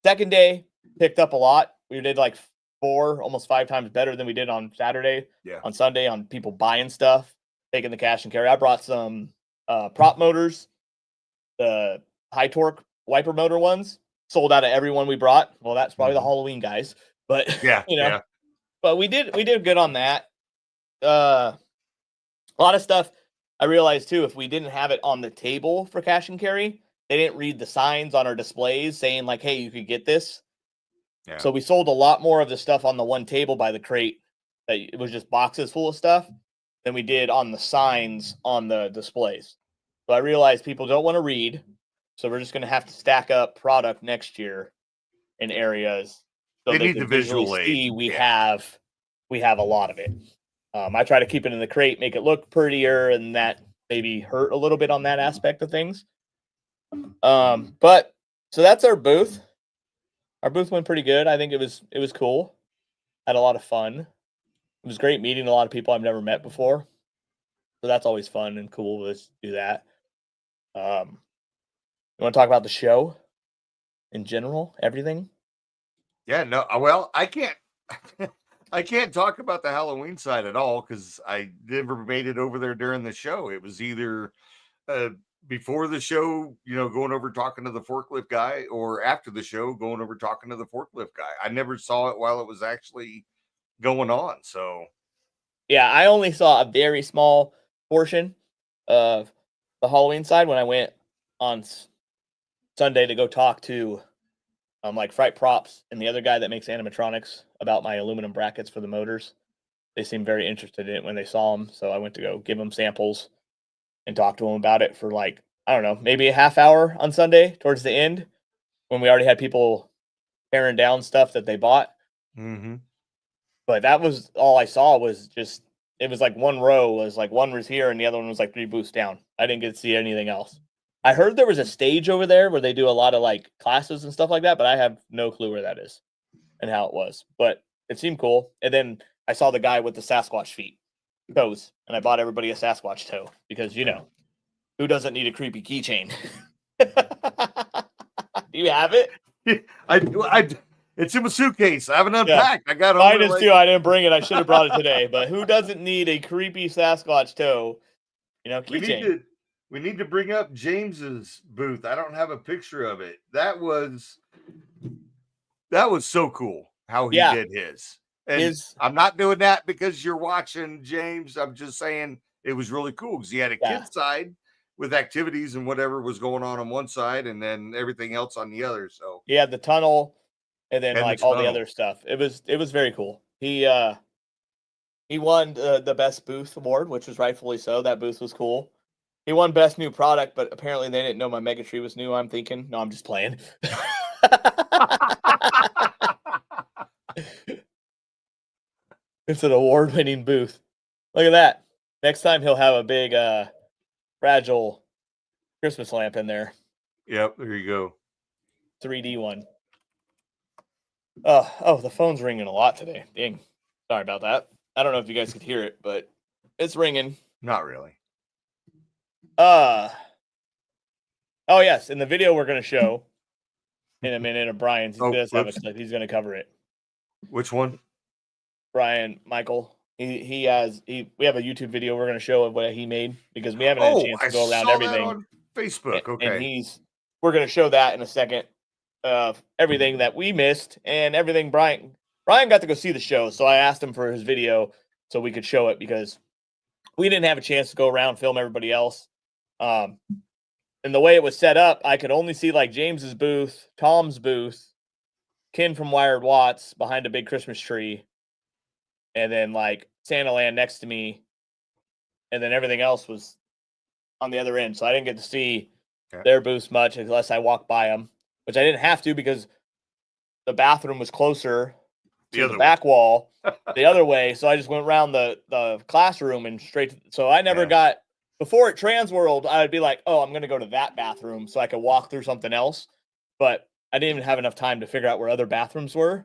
Second day picked up a lot. We did like 4, almost 5 times better than we did on Saturday. Yeah. On Sunday on people buying stuff, taking the cash and carry. I brought some prop motors, the high torque wiper motor ones. Sold out of every one we brought. Well, that's probably the Halloween guys, but yeah, you know, but we did good on that. A lot of stuff I realized too, if we didn't have it on the table for cash and carry, they didn't read the signs on our displays saying like, hey, you could get this. Yeah. So we sold a lot more of the stuff on the one table by the crate that it was just boxes full of stuff than we did on the signs on the displays. So I realized people don't want to read. So we're just going to have to stack up product next year in areas so they can visually see we have a lot of it. I try to keep it in the crate, make it look prettier, and that maybe hurt a little bit on that aspect of things. But so that's our booth. Our booth went pretty good. I think it was cool. Had a lot of fun. It was great meeting a lot of people I've never met before. So that's always fun and cool to do that. You want to talk about the show in general, everything? Yeah, no. Well, I can't talk about the Halloween side at all because I never made it over there during the show. It was either before the show, you know, going over talking to the forklift guy, or after the show, going over talking to the forklift guy. I never saw it while it was actually going on. So, yeah, I only saw a very small portion of the Halloween side when I went on Sunday to go talk to like Fright Props and the other guy that makes animatronics about my aluminum brackets for the motors. They seemed very interested in it when they saw them, so I went to go give them samples and talk to them about it for like, I don't know, maybe a half hour on Sunday towards the end when we already had people tearing down stuff that they bought. Mm-hmm. But that was all I saw was just, it was like one row was like one was here and the other one was like 3 booths down. I didn't get to see anything else. I heard there was a stage over there where they do a lot of like classes and stuff like that, but I have no clue where that is and how it was. But it seemed cool. And then I saw the guy with the Sasquatch toes, and I bought everybody a Sasquatch toe because, you know, who doesn't need a creepy keychain? Do you have it? It's in my suitcase. I haven't unpacked. Yeah. I got it. Mine is too. I didn't bring it. I should have brought it today. But who doesn't need a creepy Sasquatch toe? You know, keychain. We need to bring up James's booth. I don't have a picture of it. That was so cool how he did his. And I'm not doing that because you're watching, James. I'm just saying it was really cool because he had a kid side with activities and whatever was going on one side, and then everything else on the other. So he had the tunnel, and then all the other stuff. It was very cool. He won the best booth award, which was rightfully so. That booth was cool. He won best new product, but apparently they didn't know my Mega Tree was new. I'm thinking, no, I'm just playing. It's an award-winning booth. Look at that. Next time he'll have a big fragile Christmas lamp in there. Yep, there you go. 3D one. Oh, the phone's ringing a lot today. Dang. Sorry about that. I don't know if you guys could hear it, but it's ringing. Not really. Oh yes, in the video we're going to show in a minute of Brian's, he's going to cover it. Which one? Brian Michael. We have a YouTube video we're going to show of what he made because we haven't had a chance to go around everything on Facebook. Okay, and we're going to show that in a second of everything that we missed and everything Brian got to go see the show, so I asked him for his video so we could show it because we didn't have a chance to go around film everybody else. And the way it was set up, I could only see like James's booth, Tom's booth, Ken from Wired Watts behind a big Christmas tree, and then like Santa Land next to me, and then everything else was on the other end. So I didn't get to see their booths much unless I walked by them, which I didn't have to because the bathroom was closer to the back wall the other way. So I just went around the classroom and straight. So I never got. Before at Transworld, I would be like, oh, I'm going to go to that bathroom so I could walk through something else. But I didn't even have enough time to figure out where other bathrooms were.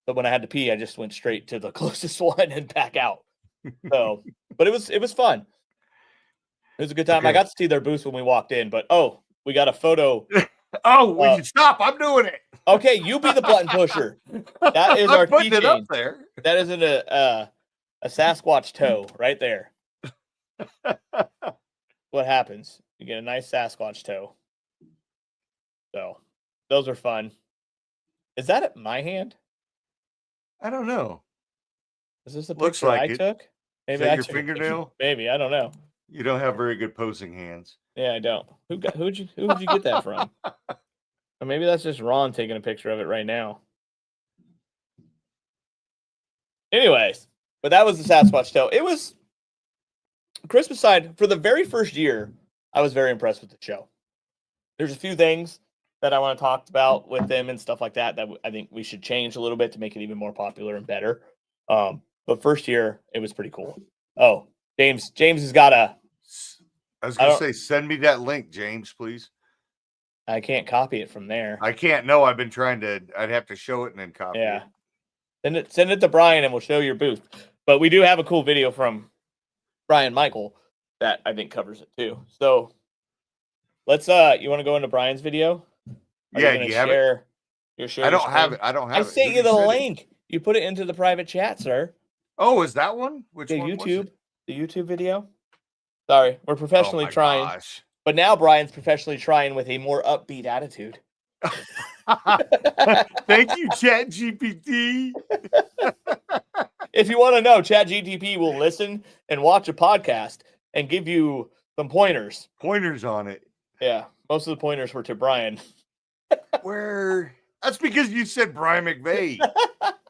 But when I had to pee, I just went straight to the closest one and back out. So, but it was fun. It was a good time. Okay. I got to see their booths when we walked in, but we got a photo. Will you stop? I'm doing it. Okay, you be the button pusher. That is our keychain. Up there. That isn't a Sasquatch toe right there. What happens? You get a nice Sasquatch toe. So those are fun. Is that my hand? I don't know. Is this a picture I took? Maybe is that your fingernail? Maybe, I don't know. You don't have very good posing hands. Yeah, I don't. Who'd you get that from? Or maybe that's just Ron taking a picture of it right now. Anyways, but that was the Sasquatch toe. It was Christmas side, for the very first year, I was very impressed with the show. There's a few things that I want to talk about with them and stuff like that I think we should change a little bit to make it even more popular and better. But first year, it was pretty cool. Oh, James has got a... I was going to say, send me that link, James, please. I can't copy it from there. I can't. No, I've been trying to... I'd have to show it and then copy it. Send it to Brian and we'll show your booth. But we do have a cool video from Brian Michael that I think covers it too. So let's you want to go into Brian's video? Do you have it? I don't have it. I sent you the link. You put it into the private chat, sir. Oh, is that one? Which one? YouTube. The YouTube video. Sorry, we're professionally trying. Gosh. But now Brian's professionally trying with a more upbeat attitude. Thank you, ChatGPT. If you want to know, ChatGPT will listen and watch a podcast and give you some pointers. Pointers on it. Yeah, most of the pointers were to Brian. Where? That's because you said Brian McVeigh.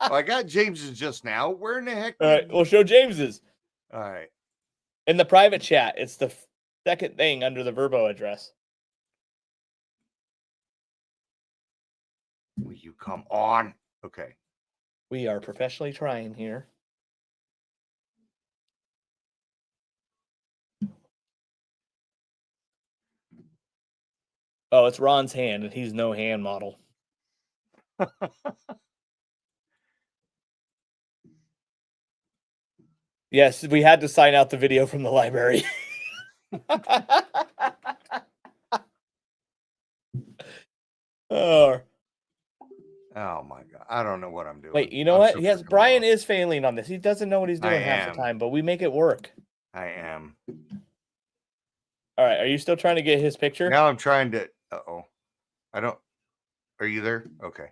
I got James's just now. Where in the heck? All right, we'll show James's. All right. In the private chat, it's the second thing under the Verbo address. Will you come on? Okay. We are professionally trying here. Oh, it's Ron's hand, and he's no hand model. Yes, we had to sign out the video from the library. Oh my God. I don't know what I'm doing. Wait, you know what? Yes, Brian is failing on this. He doesn't know what he's doing half the time, but we make it work. I am. All right. Are you still trying to get his picture? Now I'm trying to. I don't. Are you there? Okay.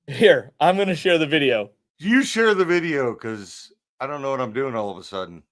Here, I'm going to share the video. You share the video because I don't know what I'm doing all of a sudden.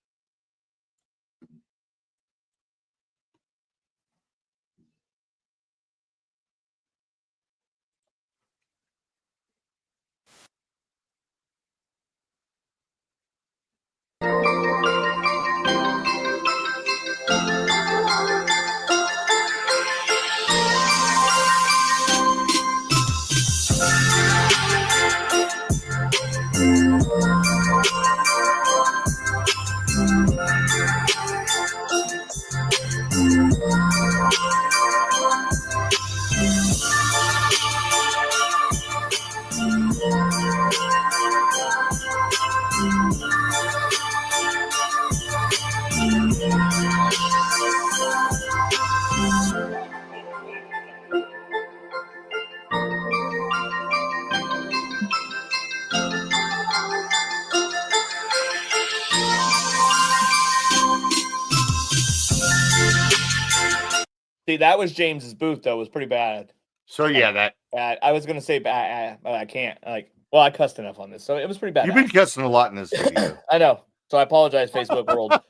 See, that was James's booth, though. It was pretty bad. So yeah, that Bad. I was gonna say bad. I can't. I cussed enough on this, so it was pretty bad. you've been cussing a lot in this video. I know. So I apologize, Facebook world.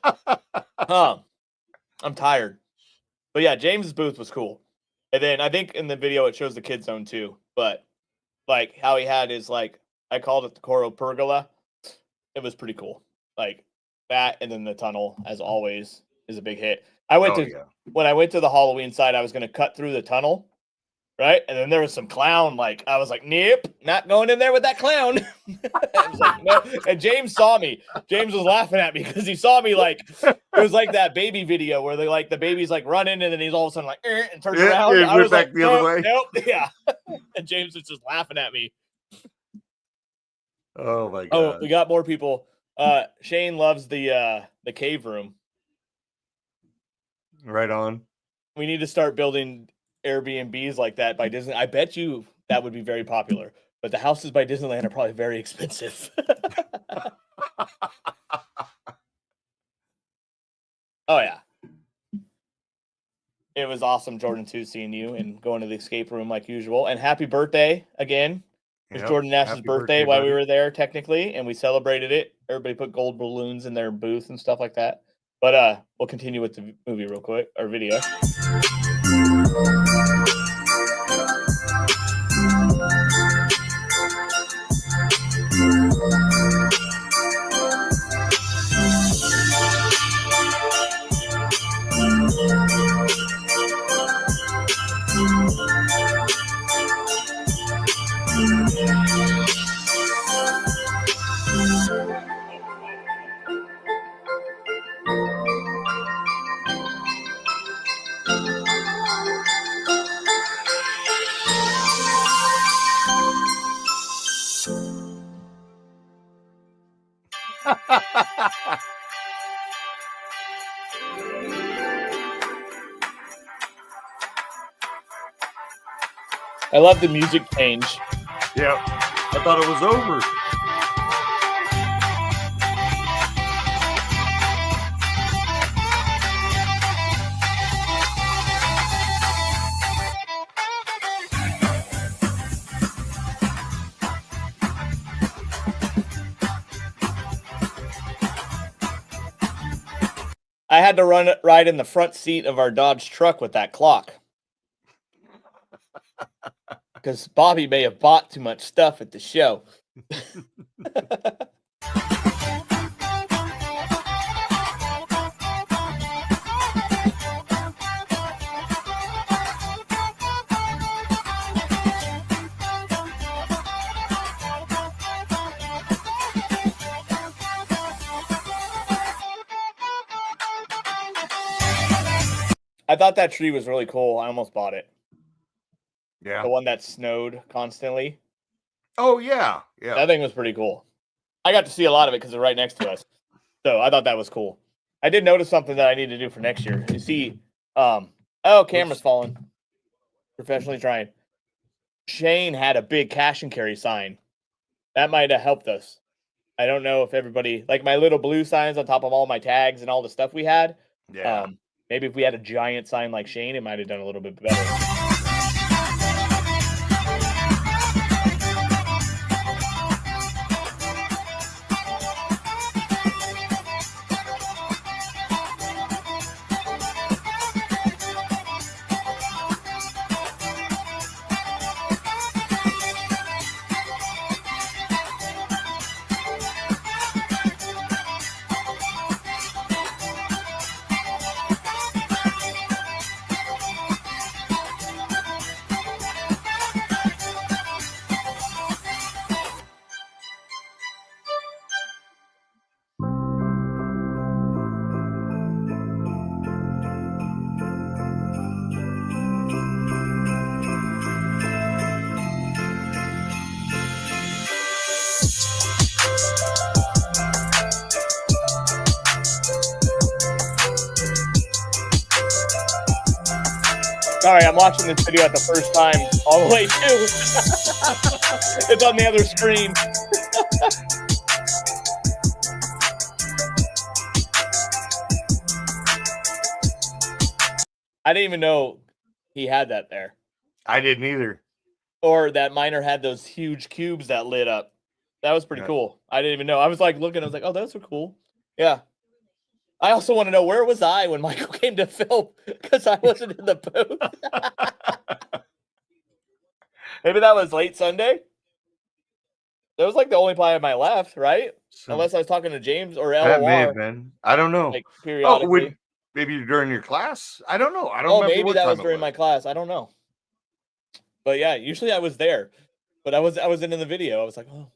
I'm tired. But yeah, James's booth was cool. And then I think in the video it shows the kid zone too. But like how he had his I called it the Coro Pergola. It was pretty cool. Like that, and then the tunnel, as always, is a big hit. When I went to the Halloween side, I was gonna cut through the tunnel. Right, and then there was some clown. I was like, "Nope, not going in there with that clown." I was like, no. And James saw me. James was laughing at me because he saw me it was like that baby video where the baby's running, and then he's all of a sudden and turns around. I was back the other way. Nope, yeah. And James was just laughing at me. Oh my god! Oh, we got more people. Shane loves the cave room. Right on. We need to start building Airbnbs like that by Disney. I bet you that would be very popular, but the houses by Disneyland are probably very expensive. Oh yeah, it was awesome, Jordan, too, seeing you and going to the escape room like usual. And happy birthday again. It was Jordan Nash's birthday while we were there technically, and we celebrated it. Everybody put gold balloons in their booth and stuff like that. But we'll continue with the movie real quick, or video. I love the music change. Yeah, I thought it was over. I had to ride in the front seat of our Dodge truck with that clock. Because Bobby may have bought too much stuff at the show. I thought that tree was really cool. I almost bought it. Yeah. The one that snowed constantly. Oh, yeah. Yeah. That thing was pretty cool. I got to see a lot of it because they're right next to us. So I thought that was cool. I did notice something that I need to do for next year. You see, camera's falling. Professionally trying. Shane had a big cash and carry sign. That might have helped us. I don't know if everybody, like my little blue signs on top of all my tags and all the stuff we had. Yeah. Maybe if we had a giant sign like Shane, it might have done a little bit better. Sorry, I'm watching this video at the first time all the way too. It's on the other screen. I didn't even know he had that there. I didn't either. Or that miner had those huge cubes that lit up. That was pretty cool. I didn't even know. I was like looking, I was like, oh, those are cool. Yeah. I also want to know, where was I when Michael came to film? Because I wasn't in the booth. Maybe that was late Sunday. That was like the only play on my left, right? Unless I was talking to James or LOR. That may have been. I don't know. Like periodically. Maybe during your class? I don't know. I don't Oh, remember maybe what that time was during my class. I don't know. But yeah, usually I was there. But I wasn't in the video. I was like, oh.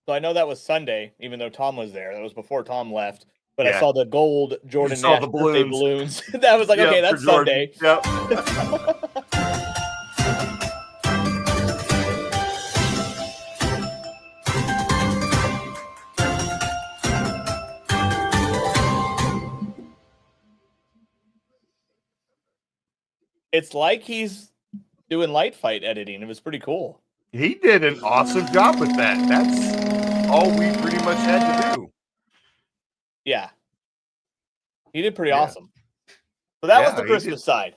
So I know that was Sunday, even though Tom was there. That was before Tom left. But I saw the gold Jordan saw Nash the birthday balloons. That was like, okay, that's Sunday. Yep. It's like he's doing light fight editing. It was pretty cool. He did an awesome job with that. That's all we pretty much had to do. Yeah. He did pretty awesome. So that was the Christmas side.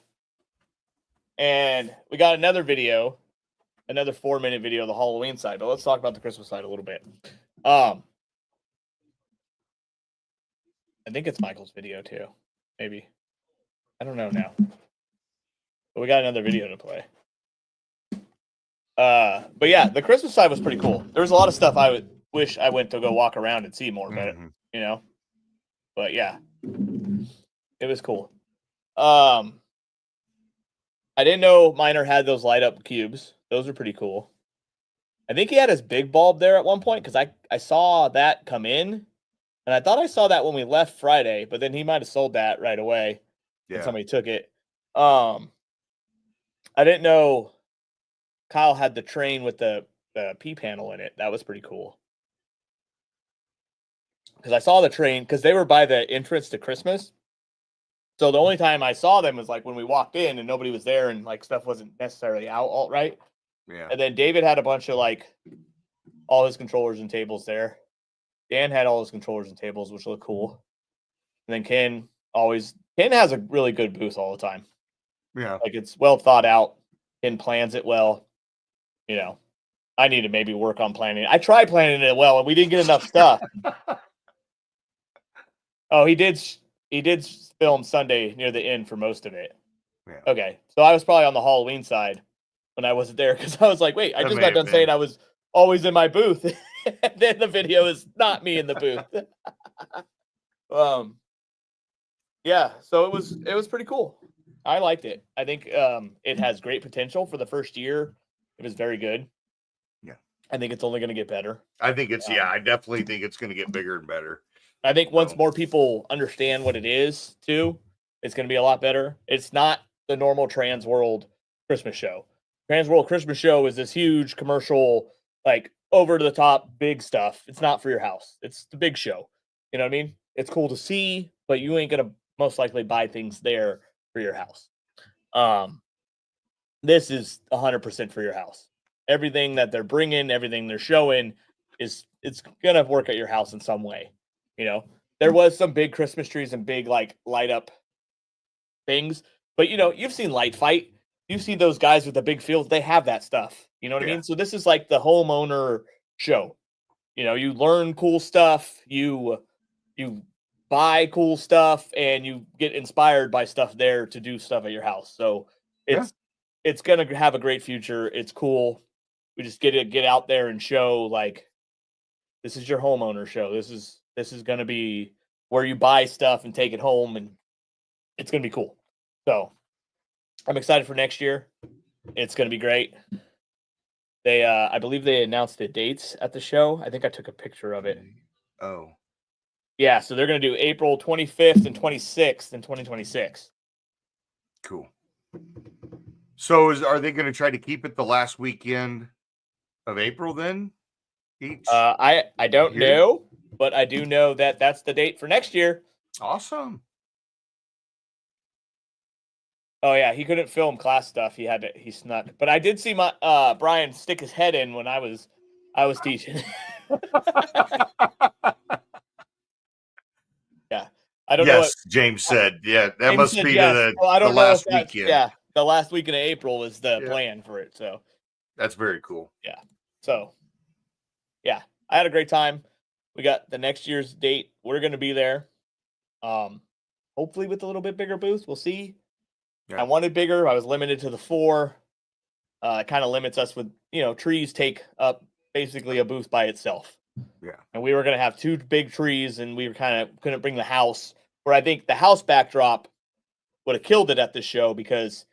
And we got another video, another 4-minute video of the Halloween side. But let's talk about the Christmas side a little bit. I think it's Michael's video too. Maybe. I don't know now. But we got another video to play. But yeah, the Christmas side was pretty cool. There was a lot of stuff I would wish I went to go walk around and see more, but you know. But yeah, it was cool. I didn't know Miner had those light up cubes. Those are pretty cool. I think he had his big bulb there at one point because I saw that come in, and I thought I saw that when we left Friday, but then he might have sold that right away and somebody took it. I didn't know Kyle had the train with the P panel in it. That was pretty cool. Because I saw the train because they were by the entrance to Christmas. So the only time I saw them was like when we walked in and nobody was there and like stuff wasn't necessarily out alt right. Yeah. And then David had a bunch of like all his controllers and tables there. Dan had all his controllers and tables, which look cool. And then Ken has a really good booth all the time. Yeah. Like it's well thought out. Ken plans it well. You know, I need to maybe work on planning. I tried planning it well and we didn't get enough stuff. Oh, he did film Sunday near the end for most of it. Yeah. Okay. So I was probably on the Halloween side when I wasn't there because I was like, wait, I just got done saying I was always in my booth. And then the video is not me in the booth. Yeah, so it was pretty cool. I liked it. I think it has great potential for the first year. It was very good. Yeah. I think it's only going to get better. I think it's I definitely think it's going to get bigger and better. I think once more people understand what it is, too, it's going to be a lot better. It's not the normal Trans World Christmas show. Trans World Christmas show is this huge commercial, like over the top big stuff. It's not for your house. It's the big show. You know what I mean? It's cool to see, but you ain't going to most likely buy things there for your house. This is 100% for your house. Everything that they're bringing, everything they're showing it's going to work at your house in some way. You know, there was some big Christmas trees and big like light up things, but you know, you've seen Light Fight. You see those guys with the big fields. They have that stuff. You know what I mean? So this is like the homeowner show. You know, you learn cool stuff. You buy cool stuff and you get inspired by stuff there to do stuff at your house. So it's going to have a great future. It's cool. We just get out there and show like, this is your homeowner show. This is going to be where you buy stuff and take it home, and it's going to be cool. So I'm excited for next year. It's going to be great. They, I believe they announced the dates at the show. I think I took a picture of it. Oh, yeah. So they're going to do April 25th and 26th in 2026. Cool. So are they going to try to keep it the last weekend of April then? Each? I don't know, but I do know that that's the date for next year. Awesome. Oh yeah, he couldn't film class stuff. He snuck. But I did see my Brian stick his head in when I was teaching. Yeah. I don't know what James said. Yeah, that James must said be yes. the last weekend. Yeah, the last weekend of April was the plan for it. So that's very cool. Yeah. So yeah, I had a great time. We got the next year's date. We're going to be there. Hopefully with a little bit bigger booth. We'll see. Yeah. I wanted bigger. I was limited to the 4. It kind of limits us with, trees take up basically a booth by itself. Yeah. And we were going to have 2 big trees and we were kind of couldn't bring the house, where I think the house backdrop would have killed it at this show because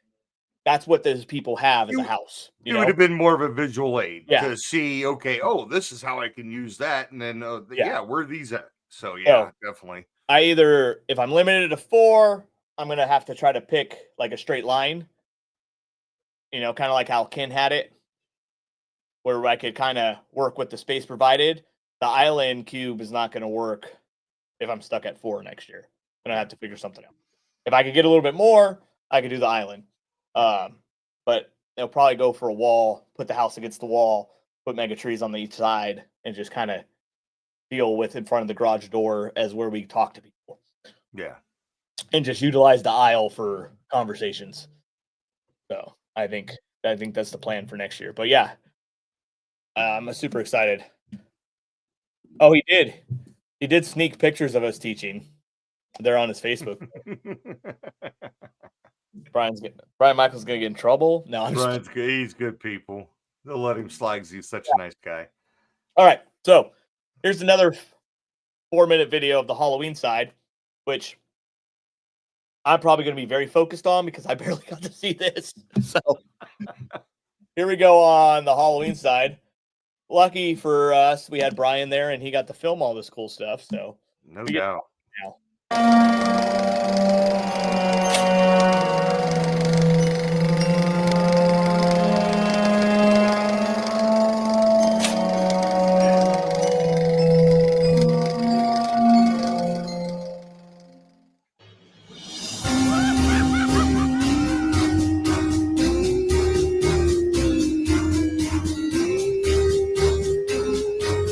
that's what those people have as a house. It would have been more of a visual aid to see, okay, this is how I can use that. And then, where are these at? So, definitely. If I'm limited to 4, I'm going to have to try to pick like a straight line, kind of like how Ken had it, where I could kind of work with the space provided. The island cube is not going to work if I'm stuck at 4 next year. I'm going to have to figure something out. If I could get a little bit more, I could do the island. But they'll probably go for a wall, put the house against the wall, put mega trees on each side, and just kind of deal with in front of the garage door as where we talk to people. Yeah. And just utilize the aisle for conversations. So I think that's the plan for next year. But yeah, I'm super excited. Oh, he did sneak pictures of us teaching. They're on his Facebook. Brian Michael's gonna get in trouble. No, Brian's good. He's good people. They'll let him slide because he's such a nice guy. All right, so here's another 4-minute video of the Halloween side, which I'm probably going to be very focused on because I barely got to see this. So here we go on the Halloween side. lucky for us, we had Brian there, and he got to film all this cool stuff. So no doubt. Now.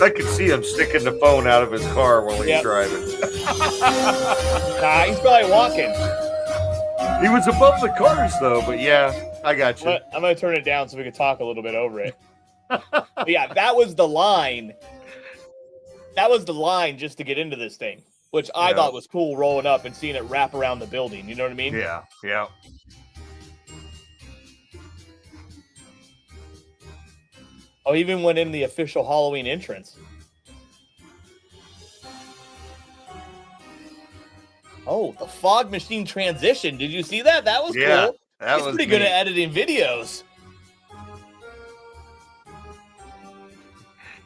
I could see him sticking the phone out of his car while he's driving. Nah, he's probably walking. He was above the cars, though, but yeah, I got you. I'm going to turn it down so we can talk a little bit over it. But yeah, that was the line. That was the line just to get into this thing, which I thought was cool, rolling up and seeing it wrap around the building. You know what I mean? Yeah, yeah. Oh, even went in the official Halloween entrance. Oh, the fog machine transition. Did you see that? That was cool. He's pretty good at editing videos.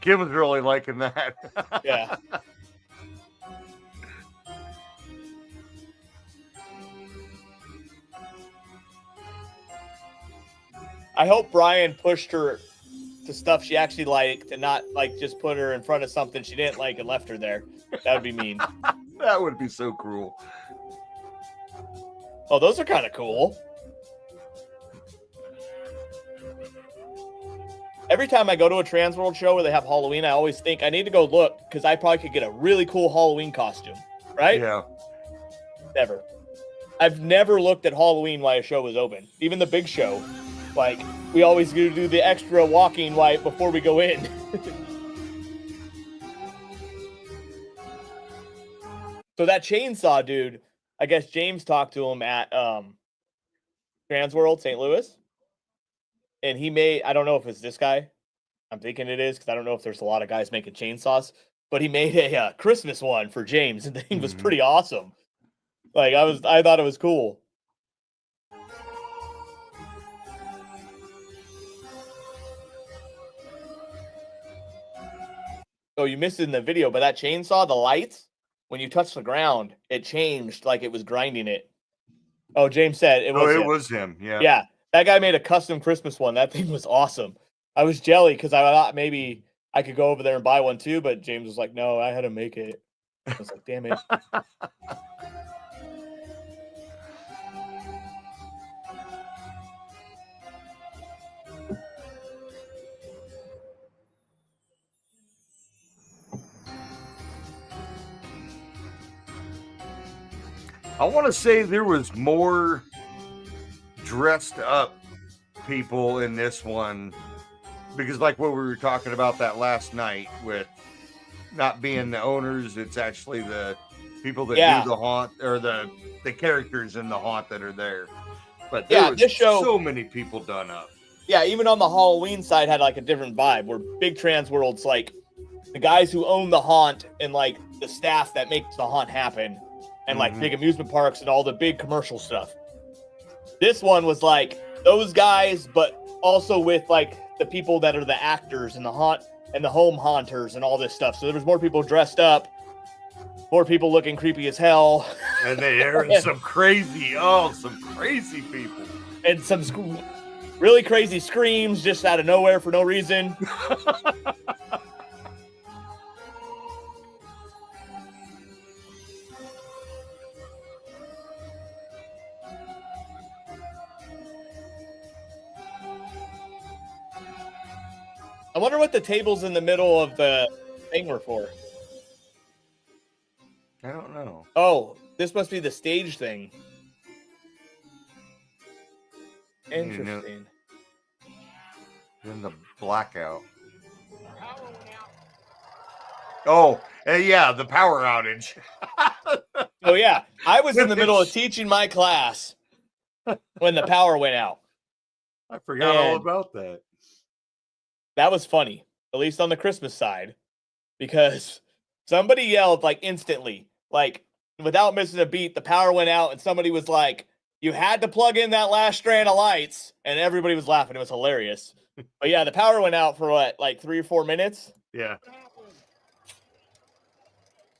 Kim was really liking that. Yeah. I hope Brian pushed her to stuff she actually liked and not like just put her in front of something she didn't like and left her there. That would be mean. That would be so cruel. Oh, those are kind of cool. Every time I go to a Transworld show where they have Halloween, I always think I need to go look because I probably could get a really cool Halloween costume, right? Yeah. Never. I've never looked at Halloween while a show was open. Even the big show. Like, we always do the extra walking right before we go in. So that chainsaw dude, I guess James talked to him at Transworld, St. Louis. And he made, I don't know if it's this guy. I'm thinking it is because I don't know if there's a lot of guys making chainsaws. But he made a Christmas one for James, and the thing was pretty awesome. Like, I thought it was cool. Oh, you missed it in the video, but that chainsaw, the lights, when you touch the ground, it changed like it was grinding it. Oh, James said it was him. It was him, yeah. Yeah, that guy made a custom Christmas one. That thing was awesome. I was jelly because I thought maybe I could go over there and buy one too, but James was like, no, I had to make it. I was like, damn it. I want to say there was more dressed up people in this one because like what we were talking about that last night with not being the owners, it's actually the people that do the haunt or the characters in the haunt that are there. But there was this show, so many people done up. Yeah, even on the Halloween side had like a different vibe where Big Transworld's like the guys who own the haunt and like the staff that makes the haunt happen. And like big amusement parks and all the big commercial stuff. This one was like those guys, but also with like the people that are the actors and the haunt and the home haunters and all this stuff. So there was more people dressed up, more people looking creepy as hell. And there are some crazy people. And some really crazy screams just out of nowhere for no reason. I wonder what the tables in the middle of the thing were for. I don't know. Oh, this must be the stage thing. Interesting. In the blackout. Oh, yeah, the power outage. Oh, yeah. I was in the middle of teaching my class when the power went out. I forgot all about that. That was funny, at least on the Christmas side, because somebody yelled like instantly, like without missing a beat, the power went out and somebody was like, you had to plug in that last strand of lights, and everybody was laughing. It was hilarious. But yeah, the power went out for what, like 3 or 4 minutes? Yeah.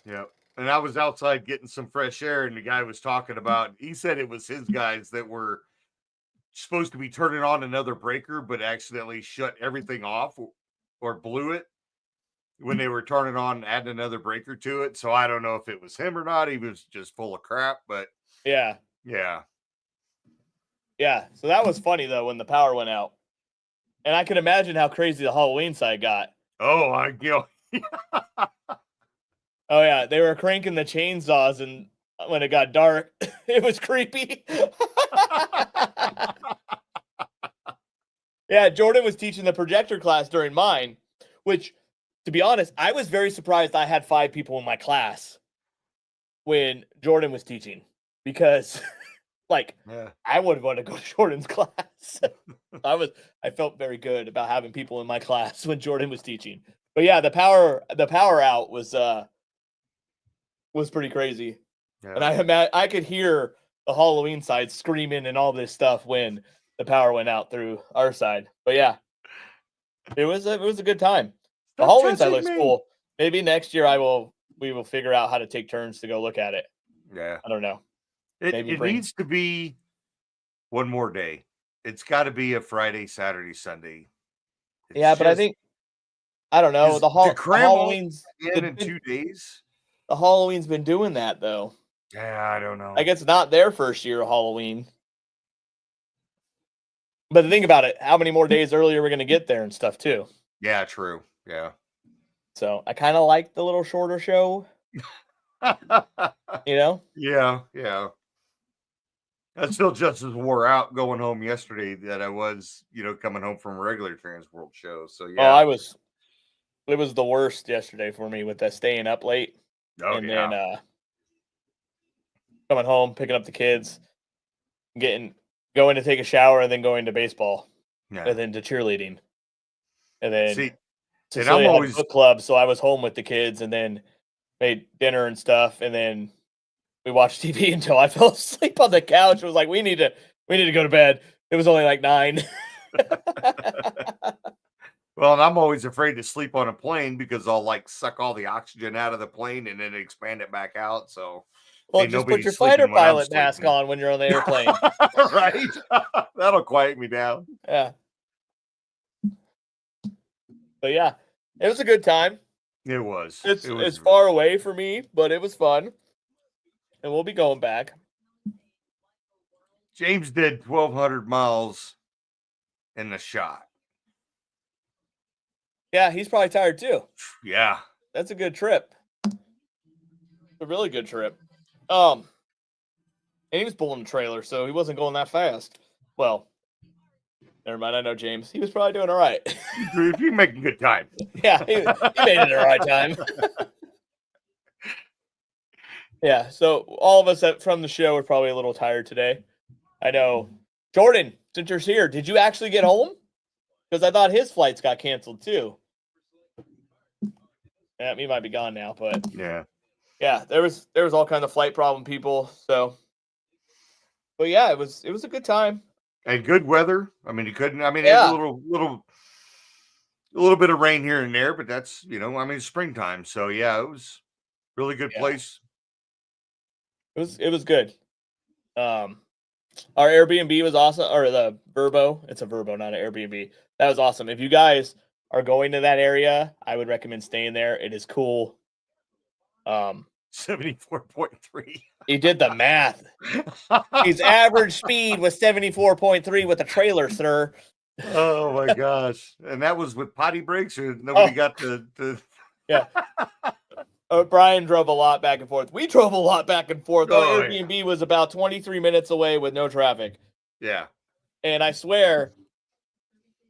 Yeah. And I was outside getting some fresh air, and the guy was talking about, he said it was his guys that were supposed to be turning on another breaker, but accidentally shut everything off or blew it when they were turning on and adding another breaker to it. So I don't know if it was him or not. He was just full of crap, but Yeah. yeah. Yeah. So that was funny, though, when the power went out. And I can imagine how crazy the Halloween side got. Oh, Oh, yeah. They were cranking the chainsaws, and when it got dark, it was creepy. Yeah, Jordan was teaching the projector class during mine, which, to be honest, I was very surprised I had 5 people in my class when Jordan was teaching, because like, I would want to go to Jordan's class. I felt very good about having people in my class when Jordan was teaching. But yeah, the power out was pretty crazy. Yeah. And I could hear the Halloween side screaming and all this stuff when the power went out through our side. But yeah, it was a good time. The Halloween side looks cool. Maybe next year we will figure out how to take turns to go look at it. Yeah. I don't know. It needs to be one more day. It's got to be a Friday, Saturday, Sunday. But I think, I don't know. The Halloween's in 2 days. The Halloween's been doing that, though. Yeah, I don't know. I guess it's not their first year of Halloween. But think about it. How many more days earlier we're going to get there and stuff, too. Yeah, true. Yeah. So I kind of like the little shorter show. You know? Yeah, yeah. I'm still just as wore out going home yesterday that I was, coming home from a regular Transworld show. So yeah. Oh, it was the worst yesterday for me with that staying up late. Oh, and yeah. then coming home, picking up the kids, going to take a shower, and then going to baseball. Yeah. And then to cheerleading. And then and I'm always book club, so I was home with the kids and then made dinner and stuff, and then we watched TV until I fell asleep on the couch. It was like, we need to go to bed. It was only like 9. Well, and I'm always afraid to sleep on a plane because I'll suck all the oxygen out of the plane and then expand it back out. So, just put your fighter pilot mask on when you're on the airplane. Right? That'll quiet me down. Yeah. But yeah, it was a good time. It was. It's far away for me, but it was fun. And we'll be going back. James did 1,200 miles in the shot. Yeah, he's probably tired too. Yeah. That's a good trip. A really good trip. And he was pulling a trailer, so he wasn't going that fast. Well, never mind. I know James. He was probably doing all right. You're making good time. Yeah, he made it at the right time. Yeah, so all of us from the show are probably a little tired today. I know. Jordan, since you're here, did you actually get home? Because I thought his flights got canceled too. Yeah, he might be gone now, but yeah, there was all kinds of flight problem people. So, but yeah, it was a good time and good weather. I mean, it had a little bit of rain here and there, but that's it's springtime. So yeah, it was really good place. It was good. Our Airbnb was awesome, or the Verbo. It's a Verbo, not an Airbnb. That was awesome. If you guys are going to that area, I would recommend staying there. It is cool. 74.3. He did the math. His average speed was 74.3 with the trailer, sir. Oh my gosh. And that was with potty breaks, or nobody got to Yeah. Brian drove a lot back and forth. We drove a lot back and forth. Our Airbnb was about 23 minutes away with no traffic. Yeah. And I swear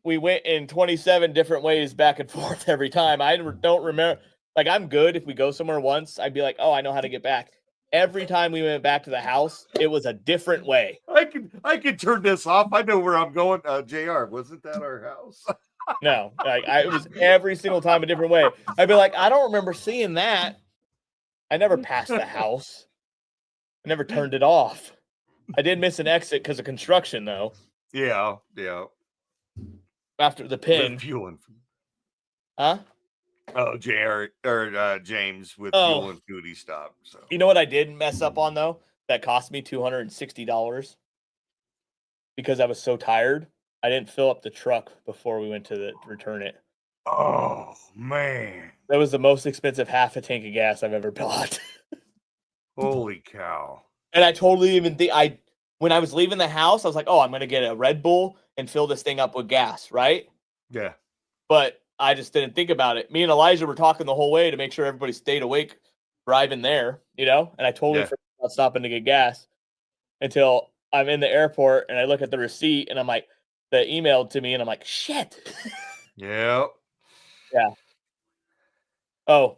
we went in 27 different ways back and forth every time. I don't remember. Like, I'm good if we go somewhere once. I'd be like, oh, I know how to get back. Every time we went back to the house, it was a different way. I can turn this off. I know where I'm going. JR, wasn't that our house? No, it was every single time a different way. I'd be like, I don't remember seeing that. I never passed the house. I never turned it off. I did miss an exit because of construction, though. Yeah, yeah. after the pin. With fuel and Huh? Oh, James with Oh. fuel and food, he stopped. So You know what I did mess up on though? That cost me $260 because I was so tired. I didn't fill up the truck before we went to return it. oh man, That was the most expensive half a tank of gas I've ever bought. holy cow! And I totally even think when I was leaving the house, I was like, "Oh, I'm gonna get a Red Bull and fill this thing up with gas," right? Yeah, But I just didn't think about it. Me and Elijah were talking the whole way to make sure everybody stayed awake driving there, you know? And I totally forgot about stopping to get gas until I'm in the airport and I look at the receipt and I'm like, they emailed to me and I'm like, shit. yeah, Yeah. Oh,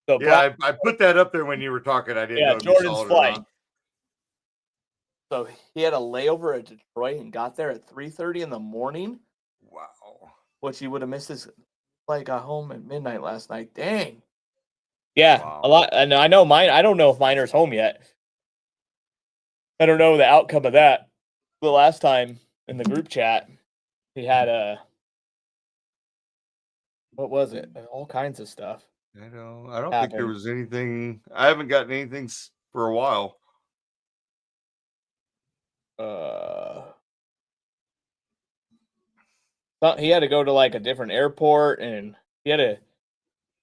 so yeah. I put that up there when you were talking. I didn't know if you Jordan's saw it or flight. not. So he had a layover at Detroit and got there at 3:30 in the morning. Wow. Which he would have missed his flight. Got home at midnight last night. Dang. Yeah, Wow. a lot. And I know mine. I don't know if Miner's home yet. I don't know the outcome of that. The last time in the group chat, he had what was it? All kinds of stuff. I don't think there was anything. I haven't gotten anything for a while. He had to go to like a different airport, and he had to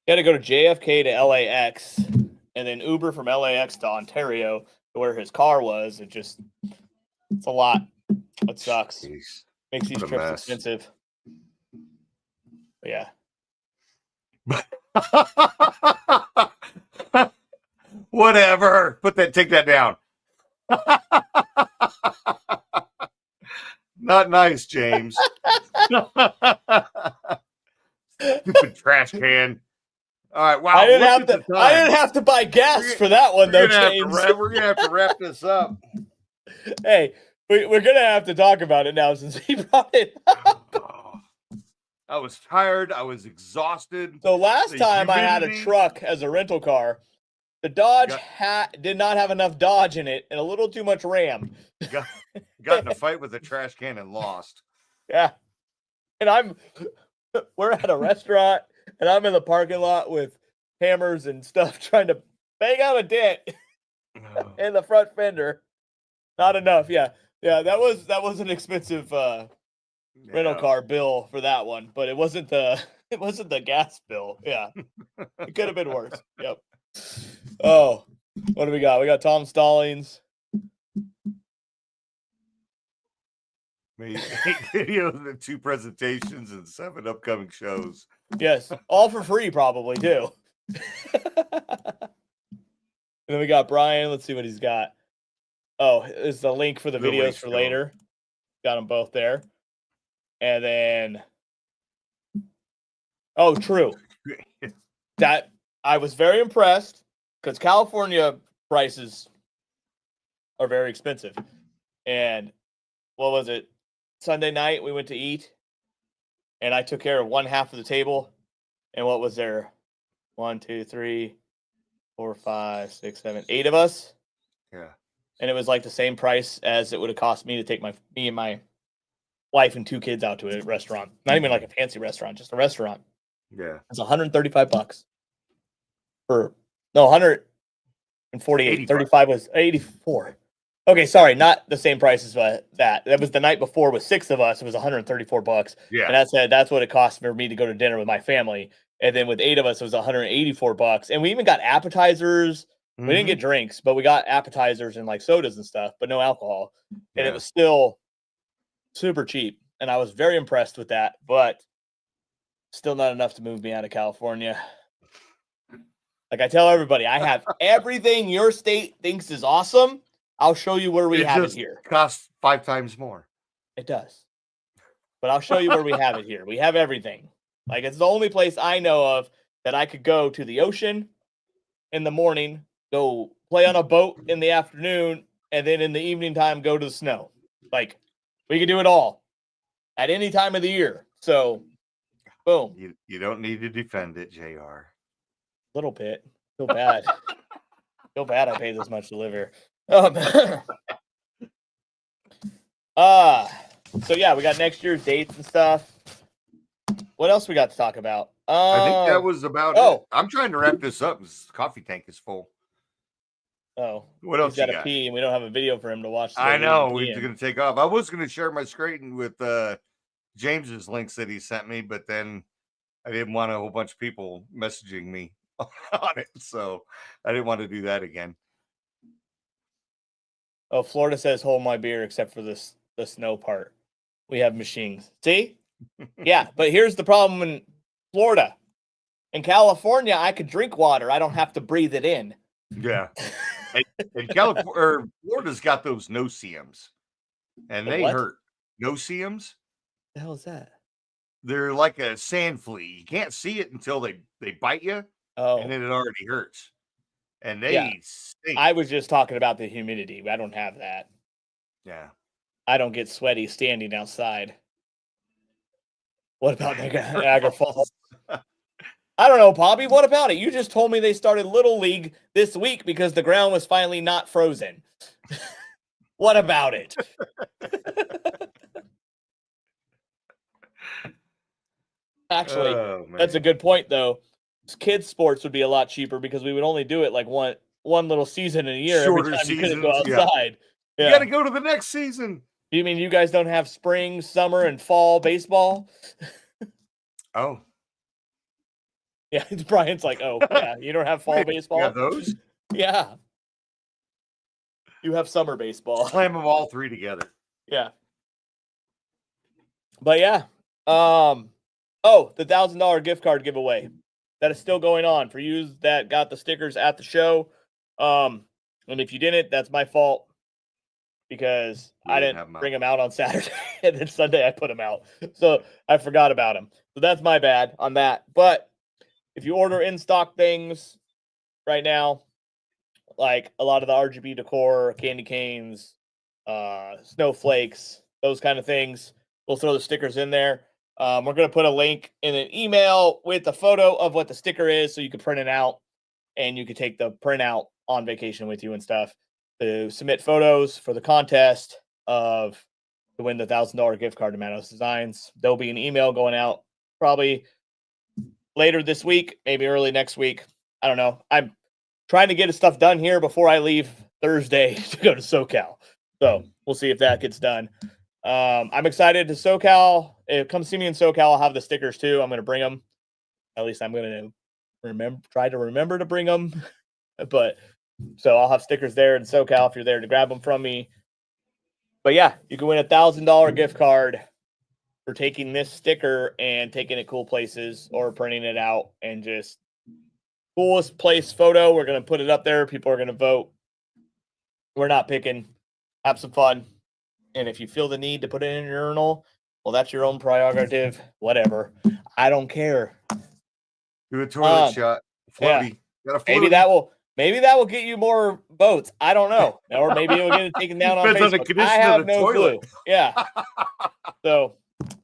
go to JFK to LAX, and then Uber from LAX to Ontario to where his car was. It's a lot. It sucks. Jeez. Makes these trips expensive. But yeah. Whatever. Take that down. Not nice, James. Stupid trash can. All right. Wow. I didn't have to buy gas for that one, though, James. We're gonna have to wrap this up. Hey, we're gonna have to talk about it now since he brought it up. I was tired. I was exhausted. So last time I had a truck as a rental car, the Dodge did not have enough Dodge in it and a little too much Ram. Got in a fight with a trash can and lost. Yeah. And we're at a restaurant and I'm in the parking lot with hammers and stuff trying to bang out a dent in the front fender. Not enough. Yeah. Yeah. That was an expensive rental car bill for that one, but it wasn't the gas bill. Yeah. It could have been worse. Yep. Oh, what do we got? We got Tom Stallings. Video of the 2 presentations and 7 upcoming shows. Yes, all for free, probably too. And then we got Brian. Let's see what he's got. Oh, it's the link for the videos for later. Got them both there. And then, oh, true. That I was very impressed because California prices are very expensive. And what was it? Sunday night we went to eat, and I took care of one half of the table. And what was there? 1, 2, 3, 4, 5, 6, 7, 8 of us. Yeah. And it was like the same price as it would have cost me to take me and my wife and 2 kids out to a restaurant. Not even like a fancy restaurant, just a restaurant. Yeah. It's $135 for 148. 85. 35 was 84. Okay, sorry, not the same price as that. That was the night before with 6 of us. It was $134. Yeah. And that's what it cost for me to go to dinner with my family. And then with 8 of us, it was $184. And we even got appetizers. We didn't get drinks, but we got appetizers and like sodas and stuff, but no alcohol. And it was still super cheap. And I was very impressed with that, but still not enough to move me out of California. Like I tell everybody, I have everything your state thinks is awesome. I'll show you where we have it here. It costs 5 times more. It does. But I'll show you where we have it here. We have everything. Like it's the only place I know of that I could go to the ocean in the morning, go play on a boat in the afternoon, and then in the evening time go to the snow. Like we could do it all at any time of the year. So boom. You don't need to defend it, JR. Little bit. Feel bad. Feel bad I paid this much to live here. So yeah, we got next year's dates and stuff. What else we got to talk about? I think that was about it. I'm trying to wrap this up. This coffee tank is full. Oh, what else he's you got to got? pee, and we don't have a video for him to watch. I know we're going to take off. I was going to share my screen with James's links that he sent me, but then I didn't want a whole bunch of people messaging me on it, so I didn't want to do that again. Oh, Florida says hold my beer except for the snow part. We have machines. See? Yeah, but here's the problem in Florida. In California, I could drink water. I don't have to breathe it in. Yeah. And California or Florida's got those no-see-ums, and they hurt. No-see-ums? The hell is that? They're like a sand flea. You can't see it until they bite you, and then it already hurts. And they stink. I was just talking about the humidity. I don't have that. Yeah. I don't get sweaty standing outside. What about Niagara Falls? I don't know, Poppy. What about it? You just told me they started Little League this week because the ground was finally not frozen. What about it? Actually, that's a good point, though. Kids' sports would be a lot cheaper because we would only do it like one little season in a year. Shorter every time seasons, you couldn't go outside. Yeah. You got to go to the next season. You mean you guys don't have spring, summer, and fall baseball? Oh. Yeah, Brian's like, oh, yeah, you don't have fall baseball? Yeah, those? Yeah. You have summer baseball. Slam them all three together. Yeah. But yeah. Oh, the $1,000 gift card giveaway. That is still going on for you that got the stickers at the show. And if you didn't, that's my fault because I didn't bring them out on Saturday. And then Sunday I put them out. So I forgot about them. So that's my bad on that. But if you order in stock things right now, like a lot of the RGB decor, candy canes, snowflakes, those kind of things, we'll throw the stickers in there. We're going to put a link in an email with a photo of what the sticker is so you can print it out and you can take the printout on vacation with you and stuff to submit photos for the contest to win the $1,000 gift card to Manos Designs. There'll be an email going out probably later this week, maybe early next week. I don't know. I'm trying to get stuff done here before I leave Thursday to go to SoCal. So we'll see if that gets done. I'm excited to SoCal. Come see me in SoCal. I'll have the stickers too. I'm going to bring them. At least I'm going to try to remember to bring them. But so I'll have stickers there in SoCal if you're there to grab them from me. But yeah, you can win a $1,000 gift card for taking this sticker and taking it cool places or printing it out and just coolest place photo. We're going to put it up there. People are going to vote. We're not picking. Have some fun. And if you feel the need to put it in your urinal, well, that's your own prerogative. Whatever. I don't care. Do a toilet shot. Floaty. Yeah. Maybe that will get you more votes. I don't know. Or maybe it will get it taken down on Facebook. I have no clue. Yeah. So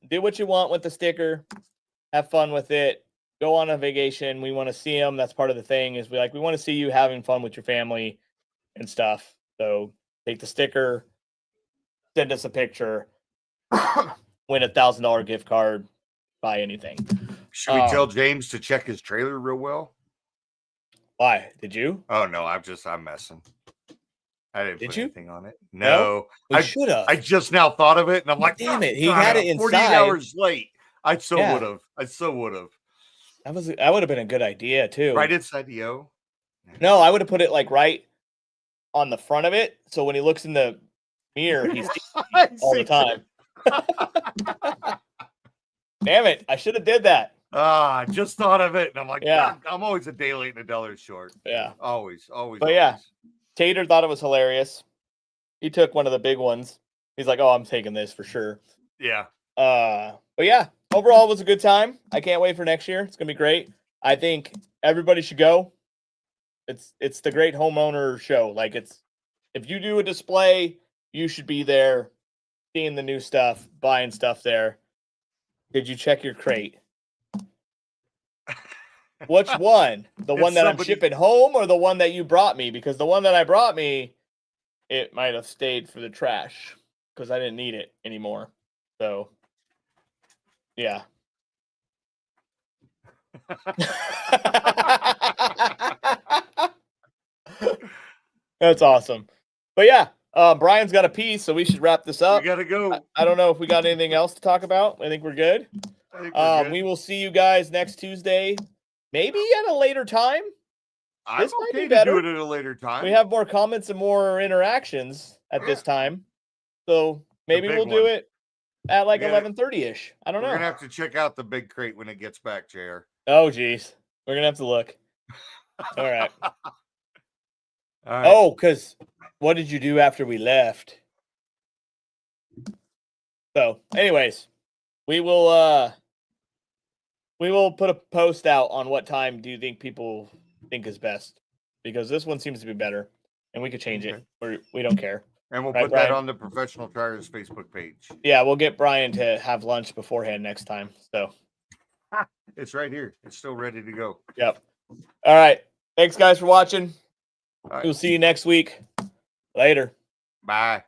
do what you want with the sticker. Have fun with it. Go on a vacation. We want to see them. That's part of the thing is we want to see you having fun with your family and stuff. So take the sticker, send us a picture, win a $1,000 gift card, buy anything. Should we tell James to check his trailer real well? Why? Did you? Oh no, I'm messing. I didn't put anything on it. No, no? I should have. I just now thought of it, and I'm like, damn it, he had it inside. 48 hours late. I so would have. That would have been a good idea too. Right inside the O. No, I would have put it like right on the front of it, so when he looks in the mirror, he's all the time. Damn it! I should have did that. I just thought of it, and I'm like, yeah, I'm always a day late and a dollar short. Yeah, always. But yeah, Tater thought it was hilarious. He took one of the big ones. He's like, "Oh, I'm taking this for sure." Yeah. But yeah, overall, it was a good time. I can't wait for next year. It's gonna be great. I think everybody should go. It's the great homeowner show. Like if you do a display, you should be there, seeing the new stuff, buying stuff there. Did you check your crate? Which one? The one that I'm shipping home or the one that you brought me? Because the one that I brought me, it might have stayed for the trash because I didn't need it anymore. So, yeah. That's awesome. But yeah, Brian's got a piece, so we should wrap this up. We gotta go. I don't know if we got anything else to talk about. I think we're good. I think we're good. We will see you guys next Tuesday, maybe at a later time. I'm This might okay be to better. do it at a later time. We have more comments and more interactions at this time, so maybe we'll do it at like 11:30ish. I don't know. We're gonna have to check out the big crate when it gets back, JR. Oh, geez, we're gonna have to look. All right. All right. Oh, because what did you do after we left? So, anyways, we will put a post out on what time do you think people think is best, because this one seems to be better, and we could change it. We don't care. And we'll Right, put Brian? that on the Professional Tires Facebook page. Yeah, we'll get Brian to have lunch beforehand next time. So It's right here. It's still ready to go. yep. All right. Thanks, guys, for watching. All right. We'll see you next week. Later. Bye.